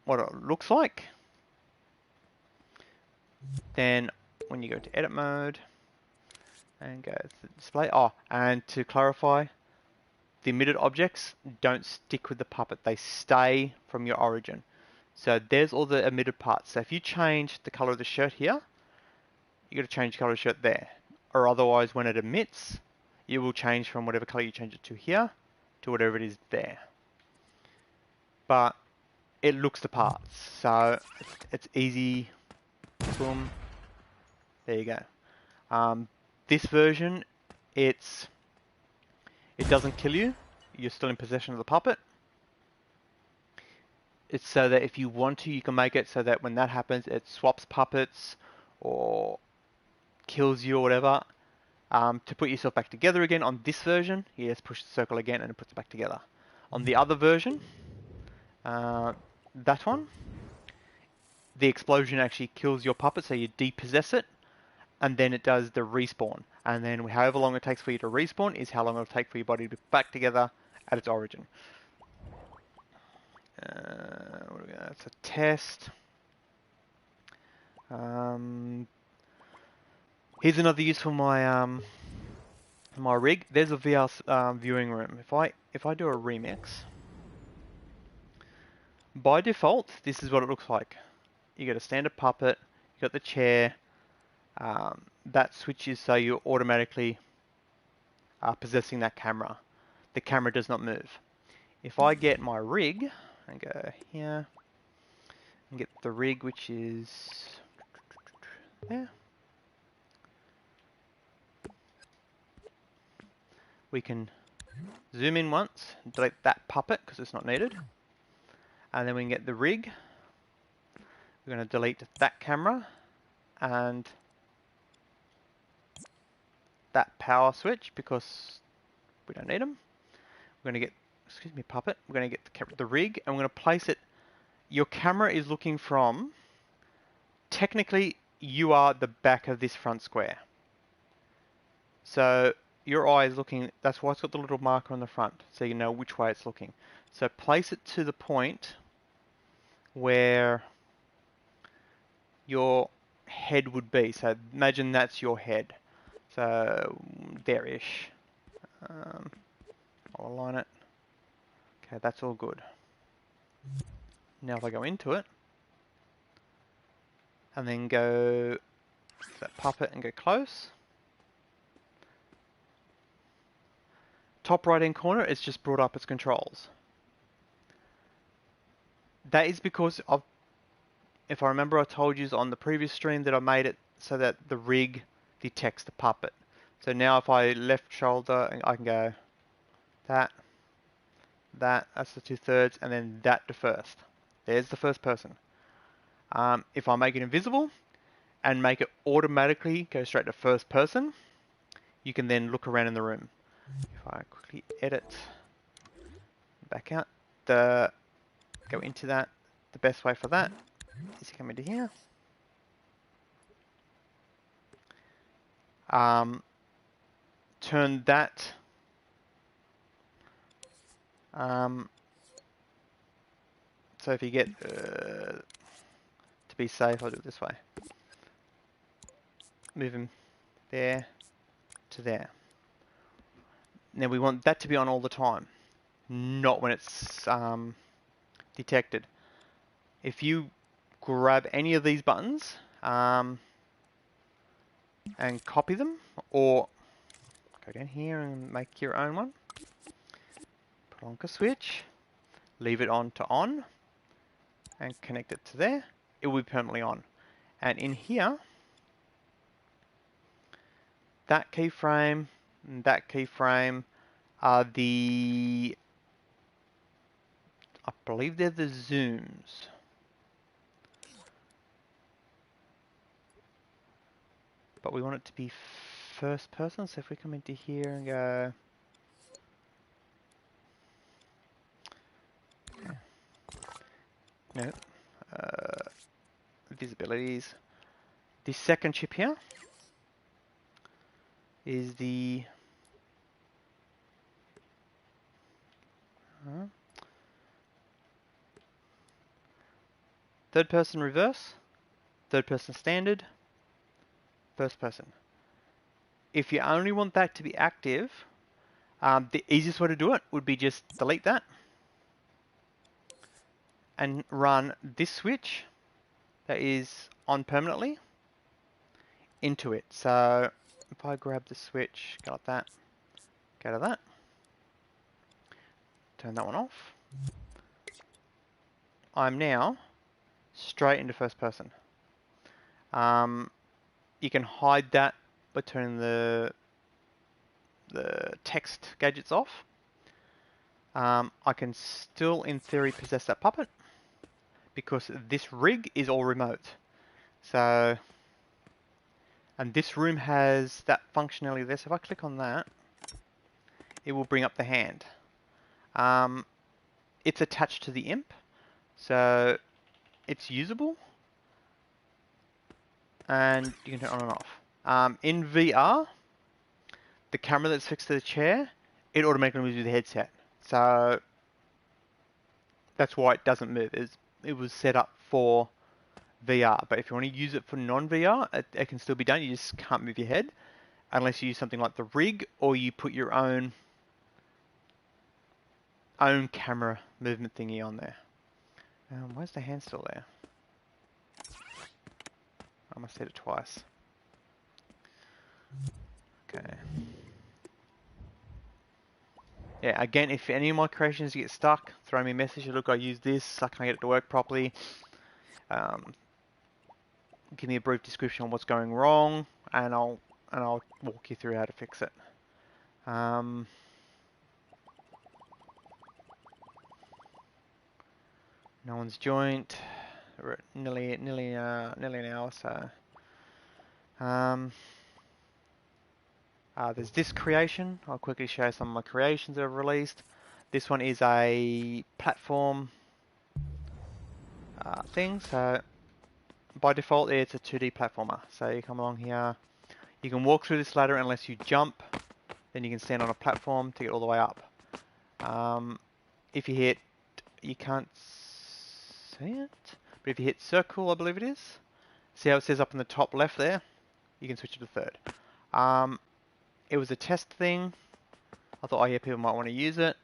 what it looks like, then when you go to edit mode and go to display, and to clarify, the emitted objects don't stick with the puppet, they stay from your origin. So there's all the emitted parts. So if you change the color of the shirt here, you got to change the color of the shirt there, or otherwise when it emits, it will change from whatever color you change it to here to whatever it is there. But it looks the parts, so it's easy. Boom. There you go. This version, it doesn't kill you. You're still in possession of the puppet. It's so that if you want to, you can make it so that when that happens, it swaps puppets or kills you or whatever. To put yourself back together again on this version, you just push the circle again and it puts it back together. On the other version, that one, the explosion actually kills your puppet, so you depossess it, and then it does the respawn. And then however long it takes for you to respawn is how long it'll take for your body to be back together at its origin. That's a test. Here's another use for my my rig. There's a VR viewing room. If I do a remix, by default, this is what it looks like. You got a standard puppet, you got the chair. That switches so you're automatically possessing that camera. The camera does not move. If I get my rig and go here and get the rig, which is there, we can zoom in once, delete that puppet because it's not needed, and then we can get the rig. We're going to delete that camera and that power switch because we don't need them. We're going to get, excuse me, puppet. We're going to get the rig and we're going to place it. Your camera is looking from, technically you are the back of this front square. So your eye is looking, that's why it's got the little marker on the front, so you know which way it's looking. So place it to the point where your head would be. So imagine that's your head. So there-ish. I'll align it. Okay, that's all good. Now if I go into it, and then go to that puppet and go close. Top right hand corner, it's just brought up its controls. That is because of, if I remember, I told you on the previous stream that I made it so that the rig detects the puppet. So now if I left shoulder, I can go that's the 2/3, and then that to first. There's the first person. If I make it invisible and make it automatically go straight to first person, you can then look around in the room. If I quickly edit, back out, go into that, the best way for that is to come into here. turn that so if you get to be safe, I'll do it this way. Move him there to there. Now we want that to be on all the time, not when it's detected. If you grab any of these buttons and copy them, or go down here and make your own one, put on a switch, leave it on to on, and connect it to there, it will be permanently on. And in here, that keyframe and that keyframe are the, I believe they're the zooms. But we want it to be first person, so if we come into here and go, no, visibilities. The second chip here is the third person reverse, third person standard, first person. If you only want that to be active, the easiest way to do it would be just delete that and run this switch that is on permanently into it. So if I grab the switch, go like that, go to that, turn that one off, I'm now straight into first person. You can hide that by turning the text gadgets off. I can still, in theory, possess that puppet because this rig is all remote. So, and this room has that functionality there. So if I click on that, it will bring up the hand. It's attached to the imp, so it's usable. And you can turn it on and off. In VR, the camera that's fixed to the chair, it automatically moves with the headset. So that's why it doesn't move. It was set up for VR, but if you want to use it for non-VR, it can still be done. You just can't move your head unless you use something like the rig, or you put your own camera movement thingy on there. Where's the hand still there? I must hit it twice. Okay. Yeah, again, if any of my creations get stuck, throw me a message. Look, I use this. I can't get it to work properly. Give me a brief description on what's going wrong, and I'll walk you through how to fix it. No one's joined. We're at nearly an hour, so. There's this creation. I'll quickly show some of my creations that I've released. This one is a platform thing. So by default, it's a 2D platformer. So you come along here. You can walk through this ladder unless you jump. Then you can stand on a platform to get all the way up. If you hit, you can't see it, but if you hit circle, I believe it is. See how it says up in the top left there? You can switch it to third. It was a test thing. I thought, oh yeah, people might want to use it.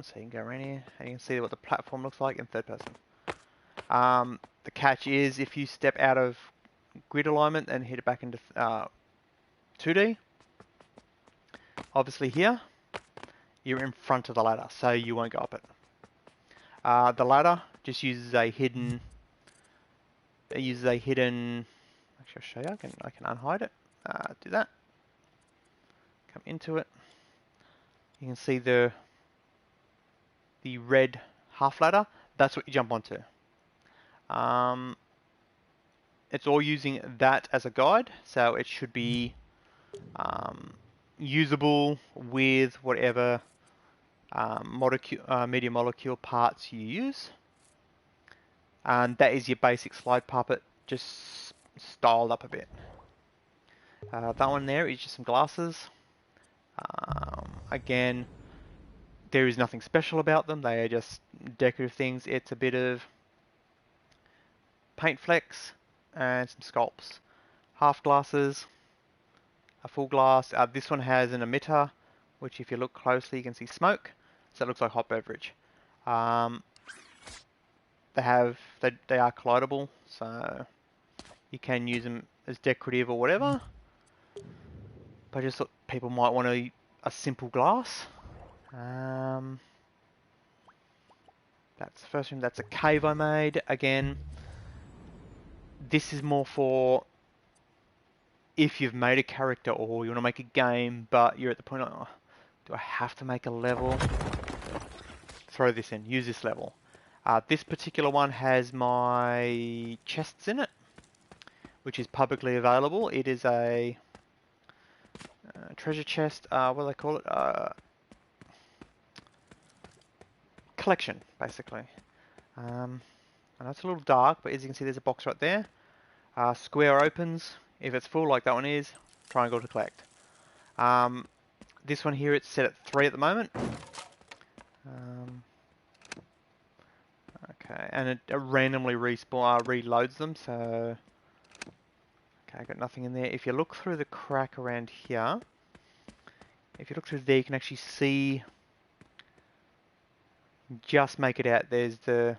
So you can go around here and you can see what the platform looks like in third person. The catch is if you step out of grid alignment and hit it back into 2D, obviously here, you're in front of the ladder, so you won't go up it. The ladder just uses a hidden, actually I'll show you, I can unhide it, do that, come into it, you can see the red half ladder, that's what you jump onto. It's all using that as a guide, so it should be usable with whatever media molecule parts you use. And that is your basic slide puppet, just styled up a bit. That one there is just some glasses. Again, there is nothing special about them. They are just decorative things. It's a bit of paint flecks and some sculpts. Half glasses, a full glass. This one has an emitter, which if you look closely you can see smoke. So it looks like hot beverage. They are collidable, so you can use them as decorative or whatever. But I just thought people might want a simple glass. That's the first room. That's a cave I made. Again, this is more for if you've made a character or you want to make a game, but you're at the point of, oh, do I have to make a level? Throw this in. Use this level. This particular one has my chests in it, which is publicly available. It is a treasure chest. What do they call it? Collection, basically. I know it's a little dark, but as you can see, there's a box right there. Square opens. If it's full, like that one is, triangle to collect. This one here, it's set at 3 at the moment. Okay, and it randomly reloads them, so... Okay, I got nothing in there. If you look through the crack around here, if you look through there, you can actually see... Just make it out. There's the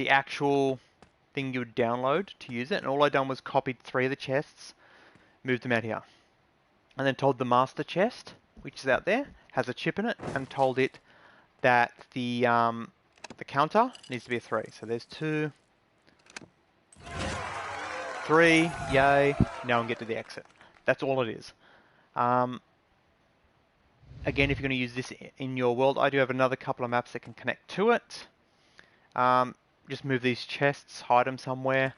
actual thing you would download to use it, and all I done was copied 3 of the chests, moved them out here, and then told the master chest, which is out there, has a chip in it, and told it that the counter needs to be a 3. So there's 2, 3, yay. Now I can get to the exit. That's all it is. Again, if you're going to use this in your world, I do have another couple of maps that can connect to it. Just move these chests, hide them somewhere.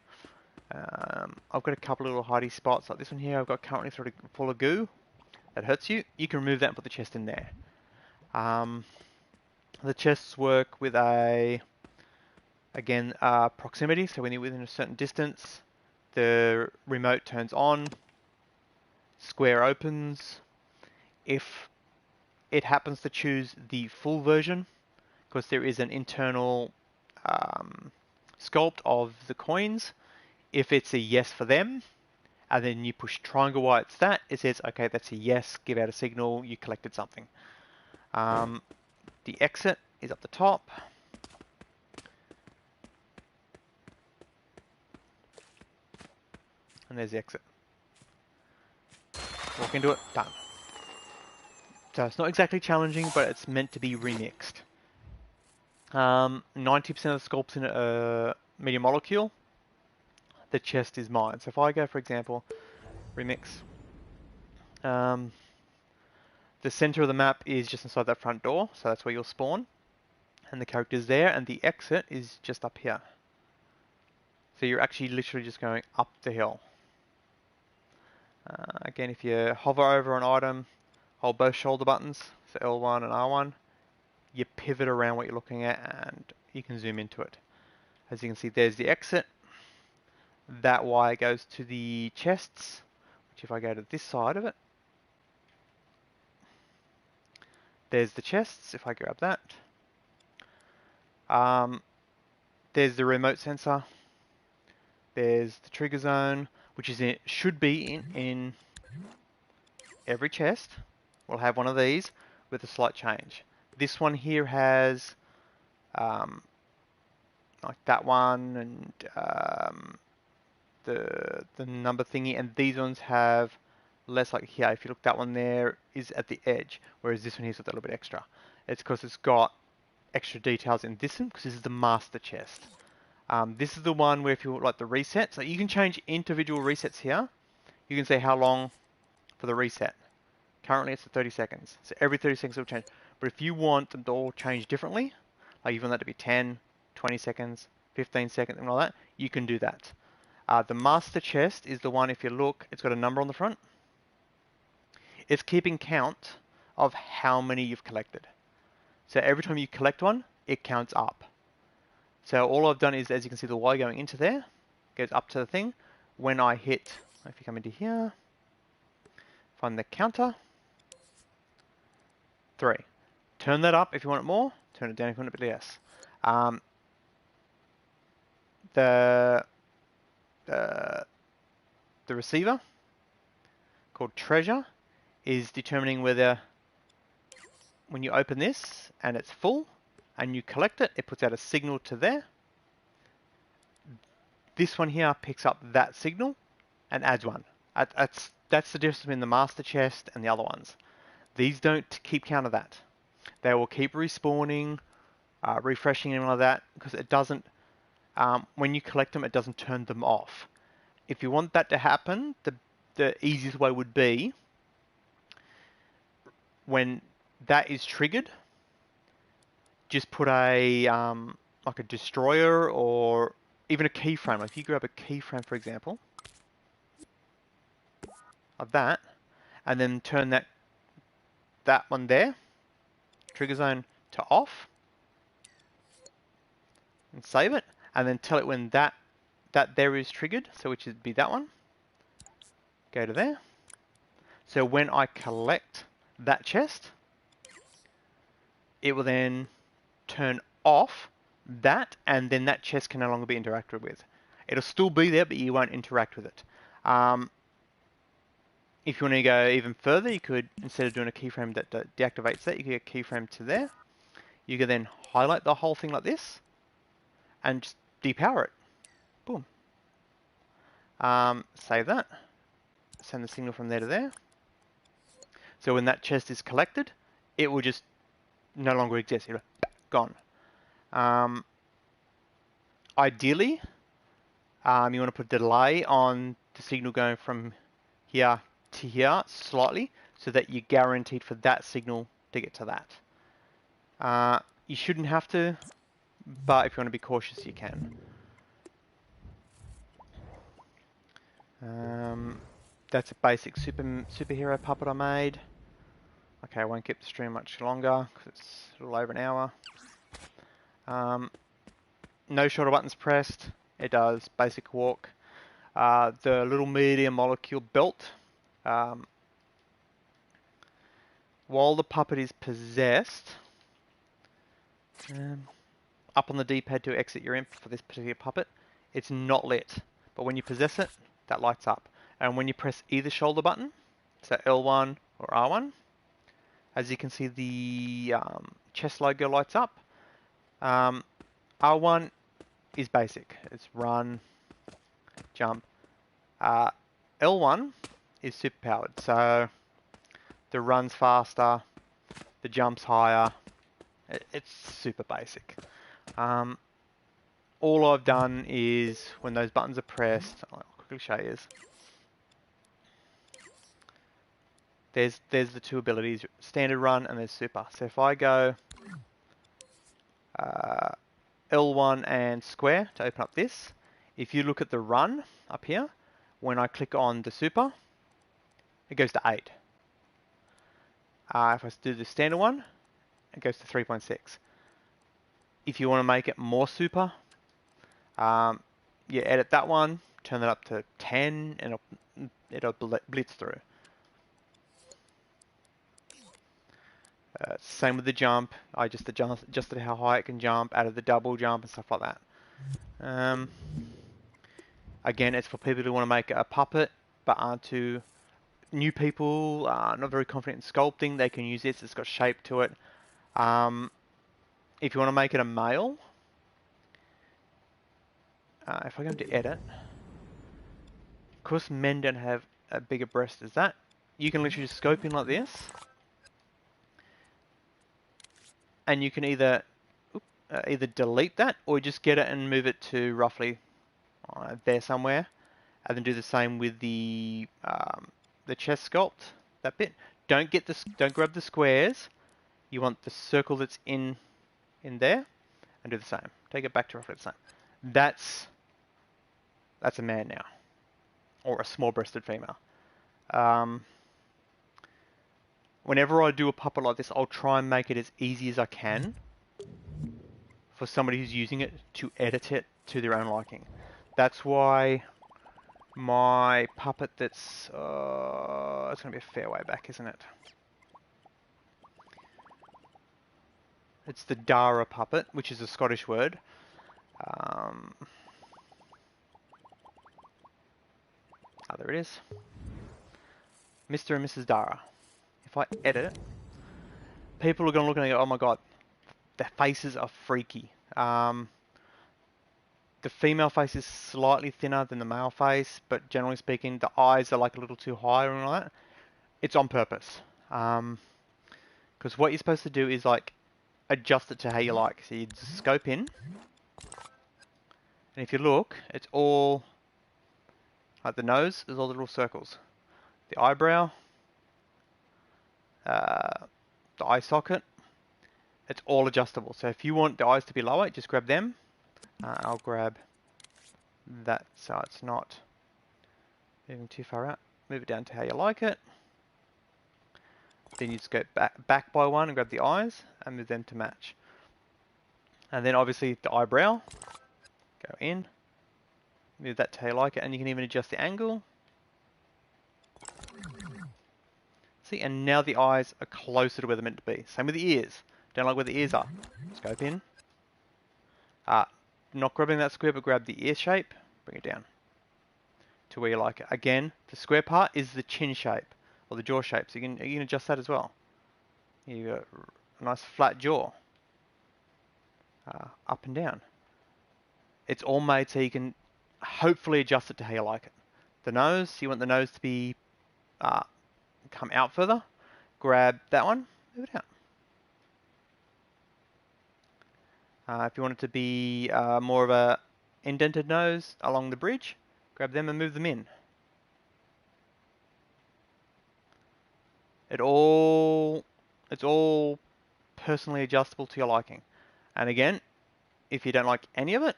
I've got a couple of little hidey spots, like this one here. I've got currently sort of full of goo. That hurts you. You can remove that and put the chest in there. The chests work with proximity. So when you're within a certain distance, the remote turns on. Square opens. If it happens to choose the full version, because there is an internal sculpt of the coins. If it's a yes for them, and then you push triangle while it's that, it says, okay, that's a yes, give out a signal, you collected something. The exit is up the top. And there's the exit. Walk into it, done. So it's not exactly challenging, but it's meant to be remixed. 90% of the sculpts in it are medium molecule. The chest is mine. So if I go, for example, remix. The center of the map is just inside that front door, so that's where you'll spawn. And the character's there, and the exit is just up here. So you're actually literally just going up the hill. Again, if you hover over an item, hold both shoulder buttons, so L1 and R1, you pivot around what you're looking at and you can zoom into it. As you can see, there's the exit. That wire goes to the chests, which if I go to this side of it, there's the chests, if I grab that. There's the remote sensor. There's the trigger zone, which is should be in every chest. We'll have one of these with a slight change. This one here has like that one and the number thingy, and these ones have less, like here. If you look, that one there is at the edge, whereas this one here's got a little bit extra. It's because it's got extra details in this one, because this is the master chest. This is the one where if you like the reset, so you can change individual resets here. You can say how long for the reset. Currently it's at 30 seconds. So every 30 seconds it'll change. But if you want them to all change differently, like you want that to be 10, 20 seconds, 15 seconds, and all that, you can do that. The master chest is the one, if you look, it's got a number on the front. It's keeping count of how many you've collected. So every time you collect one, it counts up. So all I've done is, as you can see, the Y going into there, goes up to the thing. When I hit, if you come into here, find the counter, 3. Turn that up if you want it more. Turn it down if you want it a bit less. The receiver, called treasure, is determining whether when you open this and it's full and you collect it, it puts out a signal to there. This one here picks up that signal and adds one. That's the difference between the master chest and the other ones. These don't keep count of that. They will keep respawning, refreshing and like that, because it doesn't, when you collect them, it doesn't turn them off. If you want that to happen, the easiest way would be when that is triggered, just put a like a destroyer or even a keyframe. Like if you grab a keyframe, for example, of that, and then turn that one there, trigger zone, to off, and save it, and then tell it when that there is triggered, so which would be that one. Go to there. So when I collect that chest, it will then turn off that, and then that chest can no longer be interacted with. It'll still be there, but you won't interact with it. If you want to go even further, you could, instead of doing a keyframe that deactivates that, you could get a keyframe to there. You could then highlight the whole thing like this, and just depower it. Boom. Save that. Send the signal from there to there. So when that chest is collected, it will just no longer exist. It'll gone. Ideally, you want to put a delay on the signal going from here to here slightly, so that you're guaranteed for that signal to get to that. You shouldn't have to, but if you want to be cautious, you can. That's a basic superhero puppet I made. Okay, I won't keep the stream much longer because it's a little over an hour. No shoulder buttons pressed. It does basic walk. The little medium molecule belt. While the puppet is possessed, up on the D-pad to exit your imp for this particular puppet, it's not lit. But when you possess it, that lights up. And when you press either shoulder button, so L1 or R1, as you can see, the chest logo lights up. R1 is basic. It's run, jump. L1 is super powered, so the run's faster, the jump's higher. It's super basic. All I've done is, when those buttons are pressed, I'll quickly show you. There's the two abilities, standard run and there's super. So if I go L1 and square to open up this, if you look at the run up here, when I click on the super, it goes to 8. If I do the standard one, it goes to 3.6. If you want to make it more super, you edit that one, turn that up to 10, and it'll blitz through. Same with the jump. I just adjusted how high it can jump, added the double jump and stuff like that. Again, it's for people who want to make a puppet, but aren't too new people, not very confident in sculpting. They can use this. It's got shape to it. If you want to make it a male, if I go into edit, of course men don't have a bigger breast as that. You can literally just scope in like this, and you can either delete that or just get it and move it to roughly there somewhere, and then do the same with the chest sculpt, that bit. Don't grab the squares. You want the circle that's in there, and do the same. Take it back to roughly the same. That's a man now, or a small-breasted female. Whenever I do a puppet like this, I'll try and make it as easy as I can for somebody who's using it to edit it to their own liking. That's why my puppet that's... it's going to be a fair way back, isn't it? It's the Dara puppet, which is a Scottish word. There it is. Mr. and Mrs. Dara. If I edit it, people are going to look and go, oh my god, their faces are freaky. The female face is slightly thinner than the male face, but generally speaking, the eyes are like a little too high and all that. It's on purpose. Because what you're supposed to do is like adjust it to how you like. So you scope in, and if you look, it's all like the nose is all the little circles. The eyebrow, the eye socket, it's all adjustable. So if you want the eyes to be lower, just grab them. I'll grab that so it's not moving too far out. Move it down to how you like it. Then you just go back by one and grab the eyes and move them to match. And then obviously the eyebrow, go in, move that to how you like it, and you can even adjust the angle. See, and now the eyes are closer to where they're meant to be. Same with the ears. Don't like where the ears are. Scope in. Not grabbing that square, but grab the ear shape, bring it down to where you like it. Again, the square part is the chin shape or the jaw shape, so you can adjust that as well. You got a nice flat jaw, up and down. It's all made so you can hopefully adjust it to how you like it. The nose, you want the nose to be come out further. Grab that one, move it out. If you want it to be more of a indented nose along the bridge, grab them and move them in. It's all personally adjustable to your liking. And again, if you don't like any of it,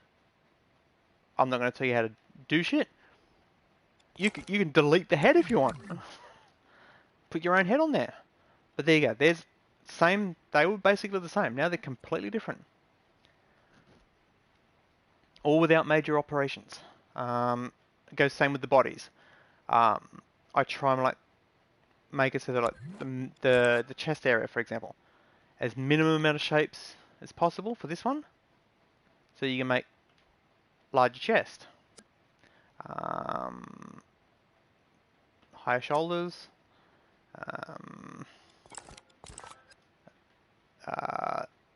I'm not going to tell you how to do shit. You can delete the head if you want. Put your own head on there. But there you go. There's same. They were basically the same. Now they're completely different. All without major operations. It goes same with the bodies. I try and like make it so that like the chest area, for example, as minimum amount of shapes as possible for this one, so you can make larger chest, higher shoulders,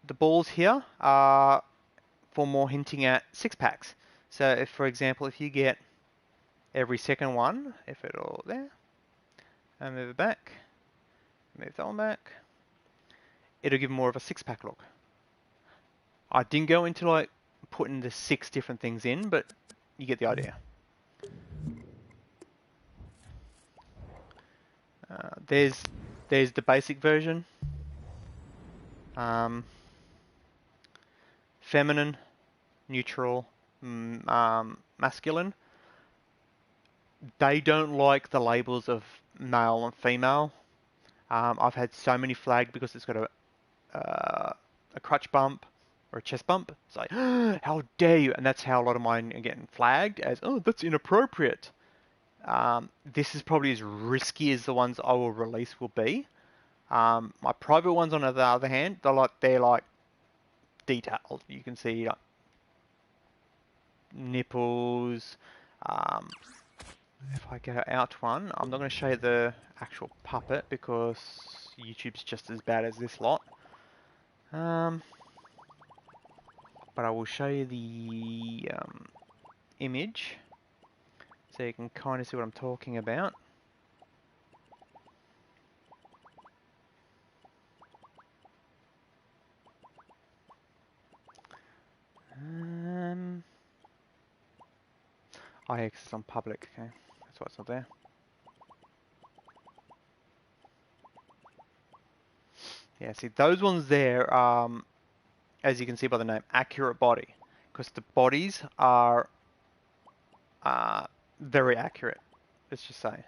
the balls here are for more hinting at six packs. So if, for example, if you get every second one, if it'll there, and move it back, move that one back, it'll give more of a six pack look. I didn't go into like putting the 6 different things in, but you get the idea. There's the basic version. Feminine, neutral, masculine. They don't like the labels of male and female. I've had so many flagged because it's got a crutch bump or a chest bump. It's like, oh, how dare you? And that's how a lot of mine are getting flagged as, oh, that's inappropriate. This is probably as risky as the ones I will release will be. My private ones, on the other hand, they're like detailed. You can see nipples. If I go out one, I'm not going to show you the actual puppet because YouTube's just as bad as this lot. But I will show you the image so you can kind of see what I'm talking about. Oh, yeah, 'cause it's on public, okay. That's why it's not there. Yeah, see, those ones there, as you can see by the name, accurate body. Because the bodies are very accurate, let's just say.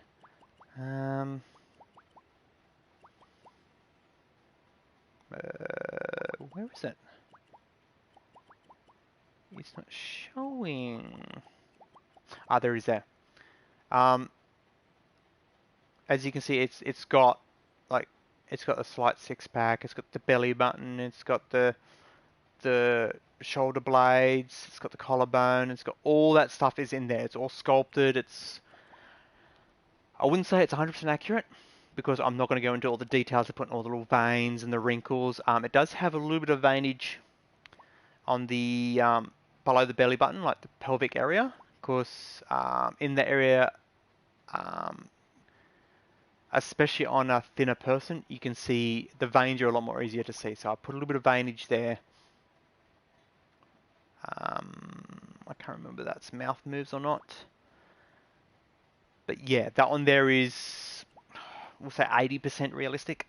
Where is it? It's not showing. Ah, there is there. As you can see, it's got like It's got a slight six pack. It's got the belly button. It's got the shoulder blades. It's got the collarbone. It's got all that stuff is in there. It's all sculpted. I wouldn't say it's 100% accurate because I'm not going to go into all the details of putting all the little veins and the wrinkles. It does have a little bit of veinage on the below the belly button, like the pelvic area, because in that area, um, especially on a thinner person, you can see the veins are a lot more easier to see. So I put a little bit of veinage there. I can't remember if that's mouth moves or not. But yeah, that one there is, we'll say 80% realistic.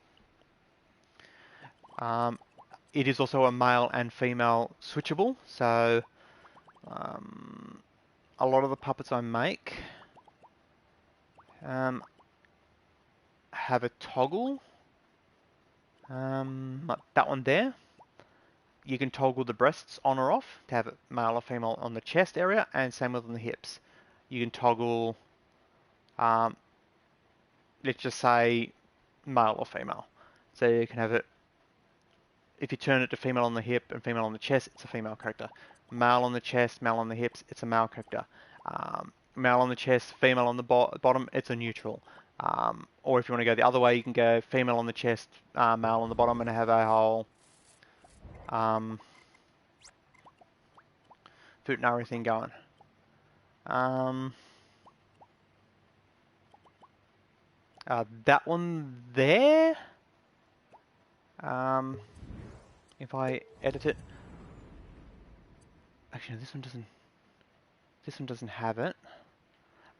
It is also a male and female switchable. So a lot of the puppets I make have a toggle. Like that one there. You can toggle the breasts on or off to have it male or female on the chest area, and same with on the hips. You can toggle, let's just say, male or female. So you can have it, if you turn it to female on the hip and female on the chest, it's a female character. Male on the chest, male on the hips, it's a male character. Male on the chest, female on the bottom, it's a neutral. Or if you want to go the other way, you can go female on the chest, male on the bottom, and have a whole futanari thing going. That one there, if I edit it, actually this one doesn't have it,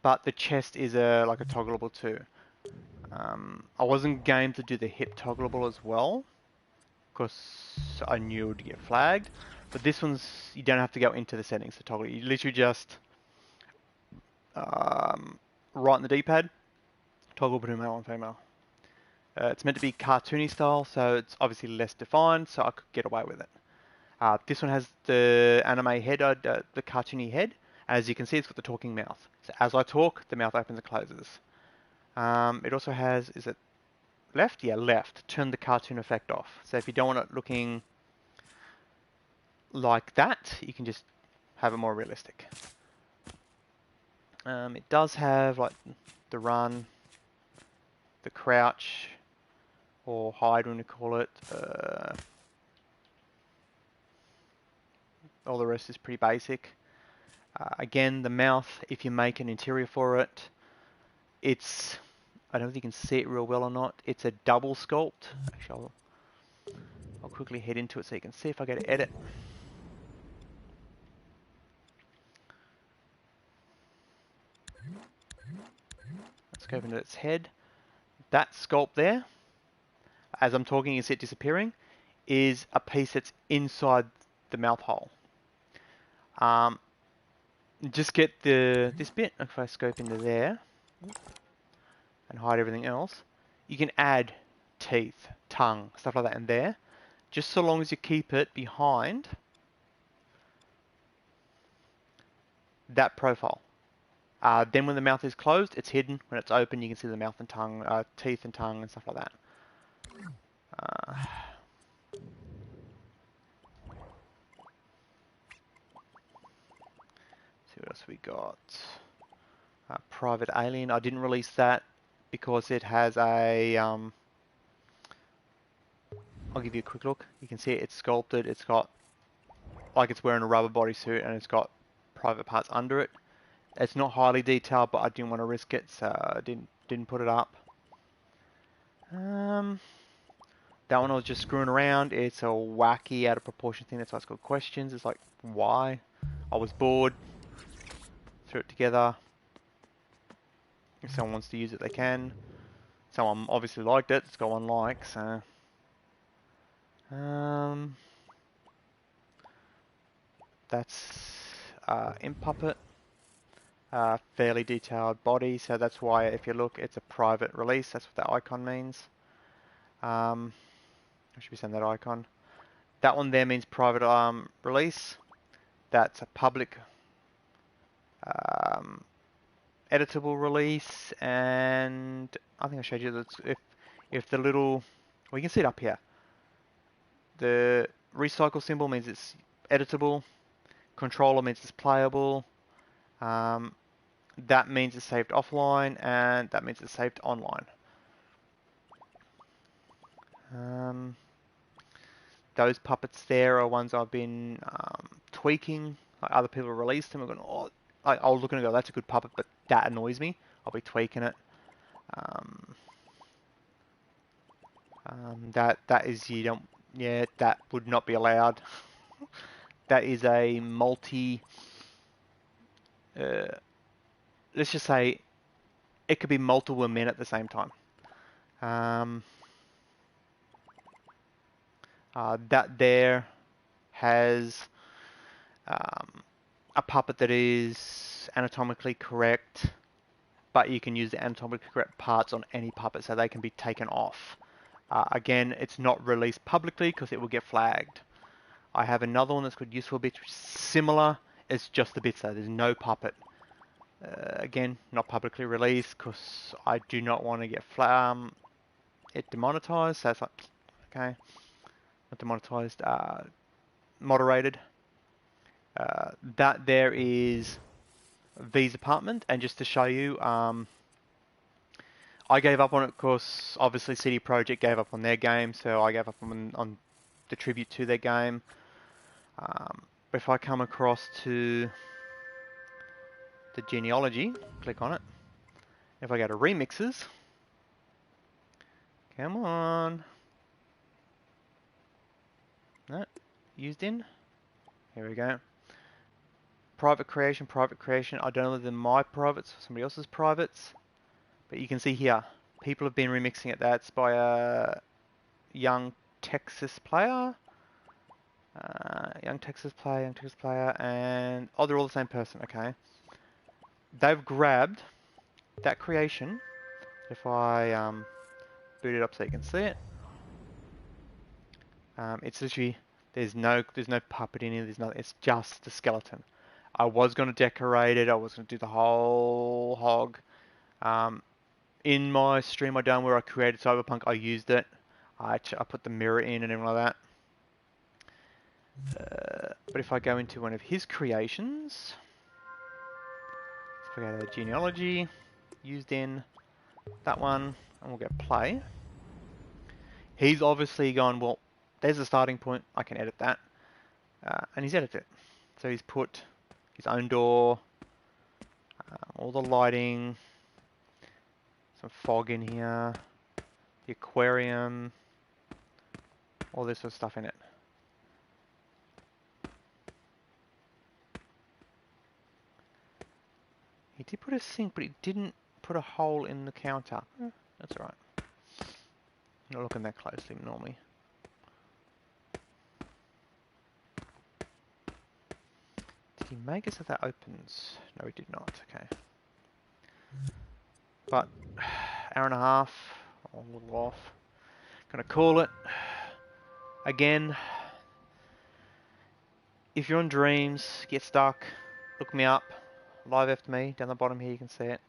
but the chest is like a toggleable too. I wasn't game to do the hip toggleable as well, because I knew it would get flagged. But this one's, you don't have to go into the settings to toggle it. You literally just right in the D-pad, toggle between male and female. It's meant to be cartoony style, so it's obviously less defined, so I could get away with it. This one has the anime head, the cartoony head. As you can see, it's got the talking mouth. So as I talk, the mouth opens and closes. It also has, is it left? Yeah, left. Turn the cartoon effect off. So if you don't want it looking like that, you can just have it more realistic. It does have like the run, the crouch, or hide when you call it. All the rest is pretty basic. Again, the mouth, if you make an interior for it, it's, I don't know if you can see it real well or not, it's a double sculpt. Actually, I'll quickly head into it so you can see if I go to edit. Let's go into its head. That sculpt there, as I'm talking, you see it disappearing, is a piece that's inside the mouth hole. Just get this bit. If I scope into there and hide everything else, you can add teeth, tongue, stuff like that in there, just so long as you keep it behind that profile. Then when the mouth is closed, it's hidden. When it's open, you can see the mouth and tongue, teeth and tongue and stuff like that. See what else we got. Private Alien. I didn't release that because it has a. I'll give you a quick look. You can see it's sculpted. It's got like it's wearing a rubber bodysuit, and it's got private parts under it. It's not highly detailed, but I didn't want to risk it, so I didn't put it up. That one I was just screwing around. It's a wacky, out of proportion thing. That's why it's got questions. It's like, why? I was bored. Threw it together. If someone wants to use it, they can. Someone obviously liked it. It's got one like, so. That's Imp Puppet. Fairly detailed body, so that's why if you look, it's a private release. That's what that icon means. I should be saying that icon. That one there means private release. That's a public editable release, and I think I showed you that if the little Well, you can see it up here. The recycle symbol means it's editable. Controller means it's playable. That means it's saved offline, and that means it's saved online. Those puppets there are ones I've been tweaking. Like other people released them. I'm going, oh, I'll look and go, that's a good puppet, but that annoys me. I'll be tweaking it. That is you don't. Yeah, that would not be allowed. That is a multi. Let's just say it could be multiple men at the same time. That there has a puppet that is anatomically correct, but you can use the anatomically correct parts on any puppet, so they can be taken off. Again, it's not released publicly because it will get flagged. I have another one that's called Useful Bits, which is similar. It's just the bits though. There's no puppet. Again, not publicly released because I do not want to get it demonetized. So it's like, okay, not demonetized, moderated. That there is V's apartment, and just to show you, I gave up on it because obviously CD Projekt gave up on their game, so I gave up on the tribute to their game. But if I come across to the genealogy, click on it. If I go to remixes, come on. No, used in. Here we go. Private creation. I don't know whether they're my privates or somebody else's privates. But you can see here, people have been remixing it. That's by a young Texas player. Young Texas player, and oh, they're all the same person. Okay, they've grabbed that creation. If I boot it up so you can see it, it's literally there's no puppet in it. There's nothing. It's just the skeleton. I was going to decorate it. I was going to do the whole hog. In my stream I done where I created Cyberpunk, I used it. I put the mirror in and everything like that. But if I go into one of his creations, if I go to genealogy, used in that one, and we'll get play. He's obviously gone, well, there's a starting point, I can edit that. And he's edited it. So he's put his own door, all the lighting, some fog in here, the aquarium, all this sort of stuff in it. He did put a sink, but he didn't put a hole in the counter. That's alright. Not looking that closely normally. Did he make it so that opens? No, he did not. Okay. But hour and a half, a little off. Gonna call it. Again, if you're on Dreams, get stuck, look me up. Live after me, down the bottom here you can see it.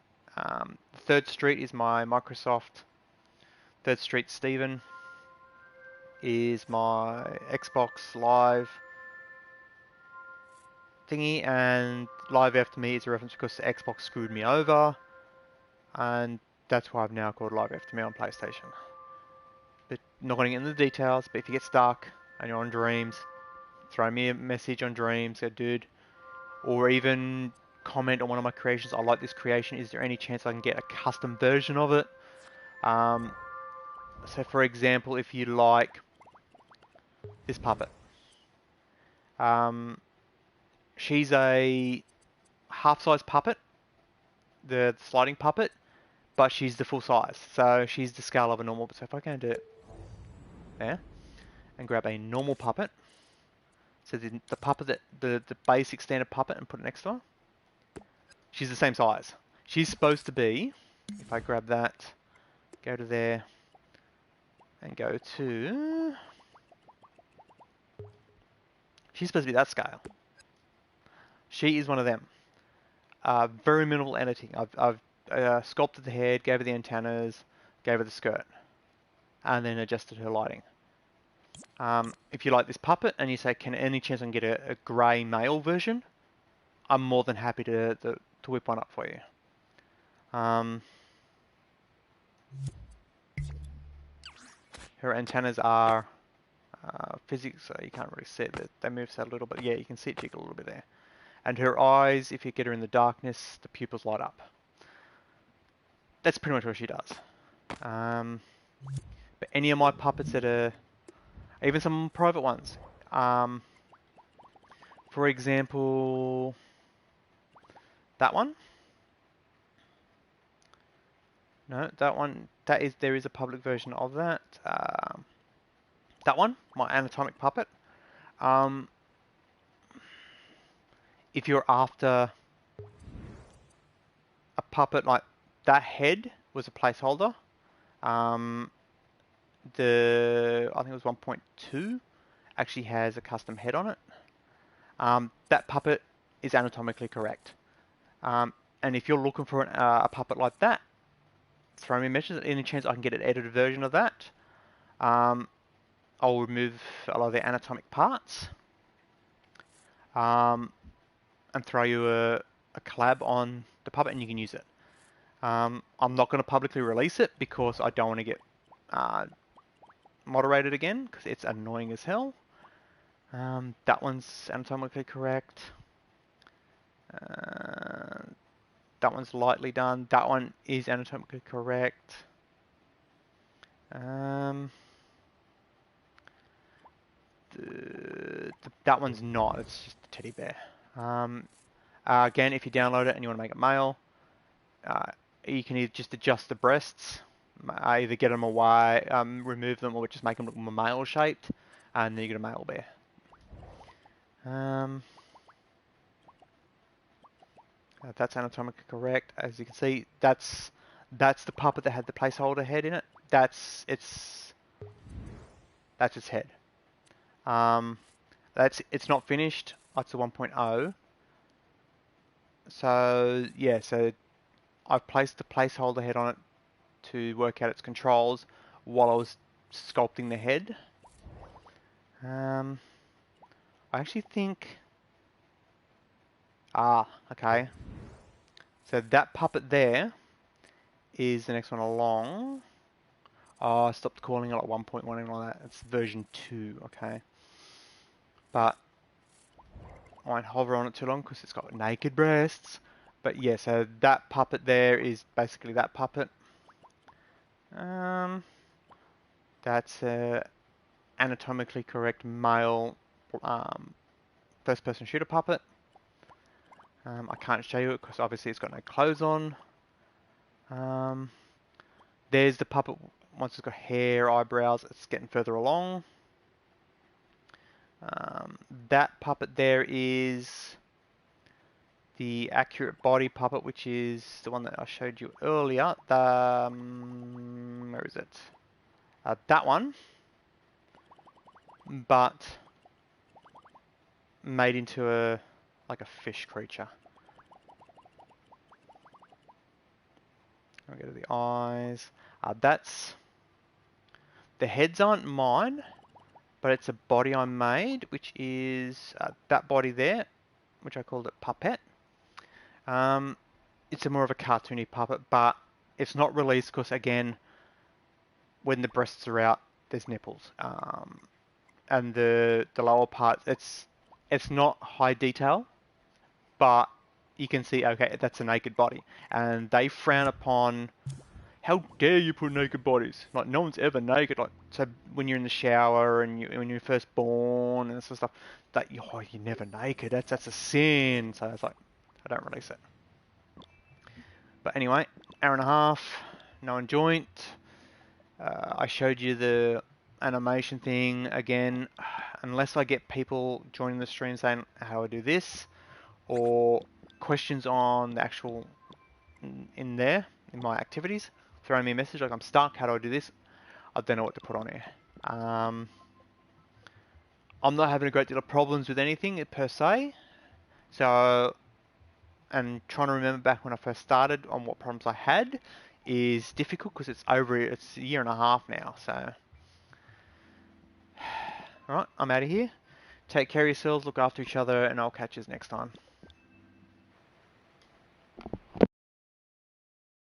3rd Street is my Microsoft. 3rd Street Steven is my Xbox Live thingy, and Live After Me is a reference because the Xbox screwed me over, and that's why I've now called Live After Me on PlayStation. But not going into the details, but if you get stuck and you're on Dreams, throw me a message on Dreams, go dude, or even comment on one of my creations. I like this creation. Is there any chance I can get a custom version of it? So for example, if you like this puppet, she's a half-size puppet, the sliding puppet, but she's the full size. So she's the scale of a normal. So if I can do it there and grab a normal puppet, so the puppet that the basic standard puppet, and put it next to her, she's the same size. She's supposed to be, if I grab that, go to there, and go to, she's supposed to be that scale. She is one of them. Very minimal editing. I've sculpted the head, gave her the antennas, gave her the skirt. and then adjusted her lighting. If you like this puppet and you say, can any chance I can get a grey male version, I'm more than happy to whip one up for you. Her antennas are physics, so you can't really see it. They move a little bit. Yeah, you can see it jiggle a little bit there. And her eyes, if you get her in the darkness, the pupils light up. That's pretty much what she does. But any of my puppets that are, even some private ones, for example, that one. No, that one. There is a public version of that. That one, my anatomic puppet. If you're after a puppet like that, head was a placeholder. I think it was 1.2 actually has a custom head on it. That puppet is anatomically correct. And if you're looking for a puppet like that, throw me a message. Any chance I can get an edited version of that? I'll remove a lot of the anatomic parts and throw you a collab on the puppet, and you can use it. I'm not going to publicly release it because I don't want to get moderated again because it's annoying as hell. That one's anatomically correct. That one's lightly done. That one is anatomically correct. That one's not. It's just a teddy bear. Again, if you download it and you want to make it male, you can either just adjust the breasts, either get them away, remove them, or just make them look more male shaped, and then you get a male bear. That's anatomically correct. As you can see, that's the puppet that had the placeholder head in it. That's its head. It's not finished. It's a 1.0. So yeah, so I've placed the placeholder head on it to work out its controls while I was sculpting the head. I actually think... okay. So that puppet there is the next one along. I stopped calling it like 1.1 and all that. It's version 2, okay. But I won't hover on it too long because it's got naked breasts. But yeah, so that puppet there is basically that puppet. That's a anatomically correct male first-person shooter puppet. I can't show you it because obviously it's got no clothes on. There's the puppet once it's got hair, eyebrows, it's getting further along. That puppet there is the accurate body puppet, which is the one that I showed you earlier. Where is it? That one, but made into like a fish creature. I'll go to the eyes. The heads aren't mine, but it's a body I made, which is that body there, which I called it Puppet. It's more of a cartoony puppet, but it's not released because, again, when the breasts are out, there's nipples. And the lower part, it's not high detail, but you can see, okay, that's a naked body. And they frown upon, how dare you put naked bodies? Like, no one's ever naked. Like, so when you're in the shower and when you're first born and this sort of stuff, that you're never naked. That's a sin. So it's like, I don't release it. But anyway, hour and a half, no joint. I showed you the animation thing again. Unless I get people joining the stream saying how I do this, or questions on the actual in my activities, throw me a message like I'm stuck, how do I do this? I don't know what to put on here. I'm not having a great deal of problems with anything per se, so, and trying to remember back when I first started on what problems I had. is difficult because it's a year and a half now. So, all right, I'm out of here. Take care of yourselves, look after each other, and I'll catch you next time.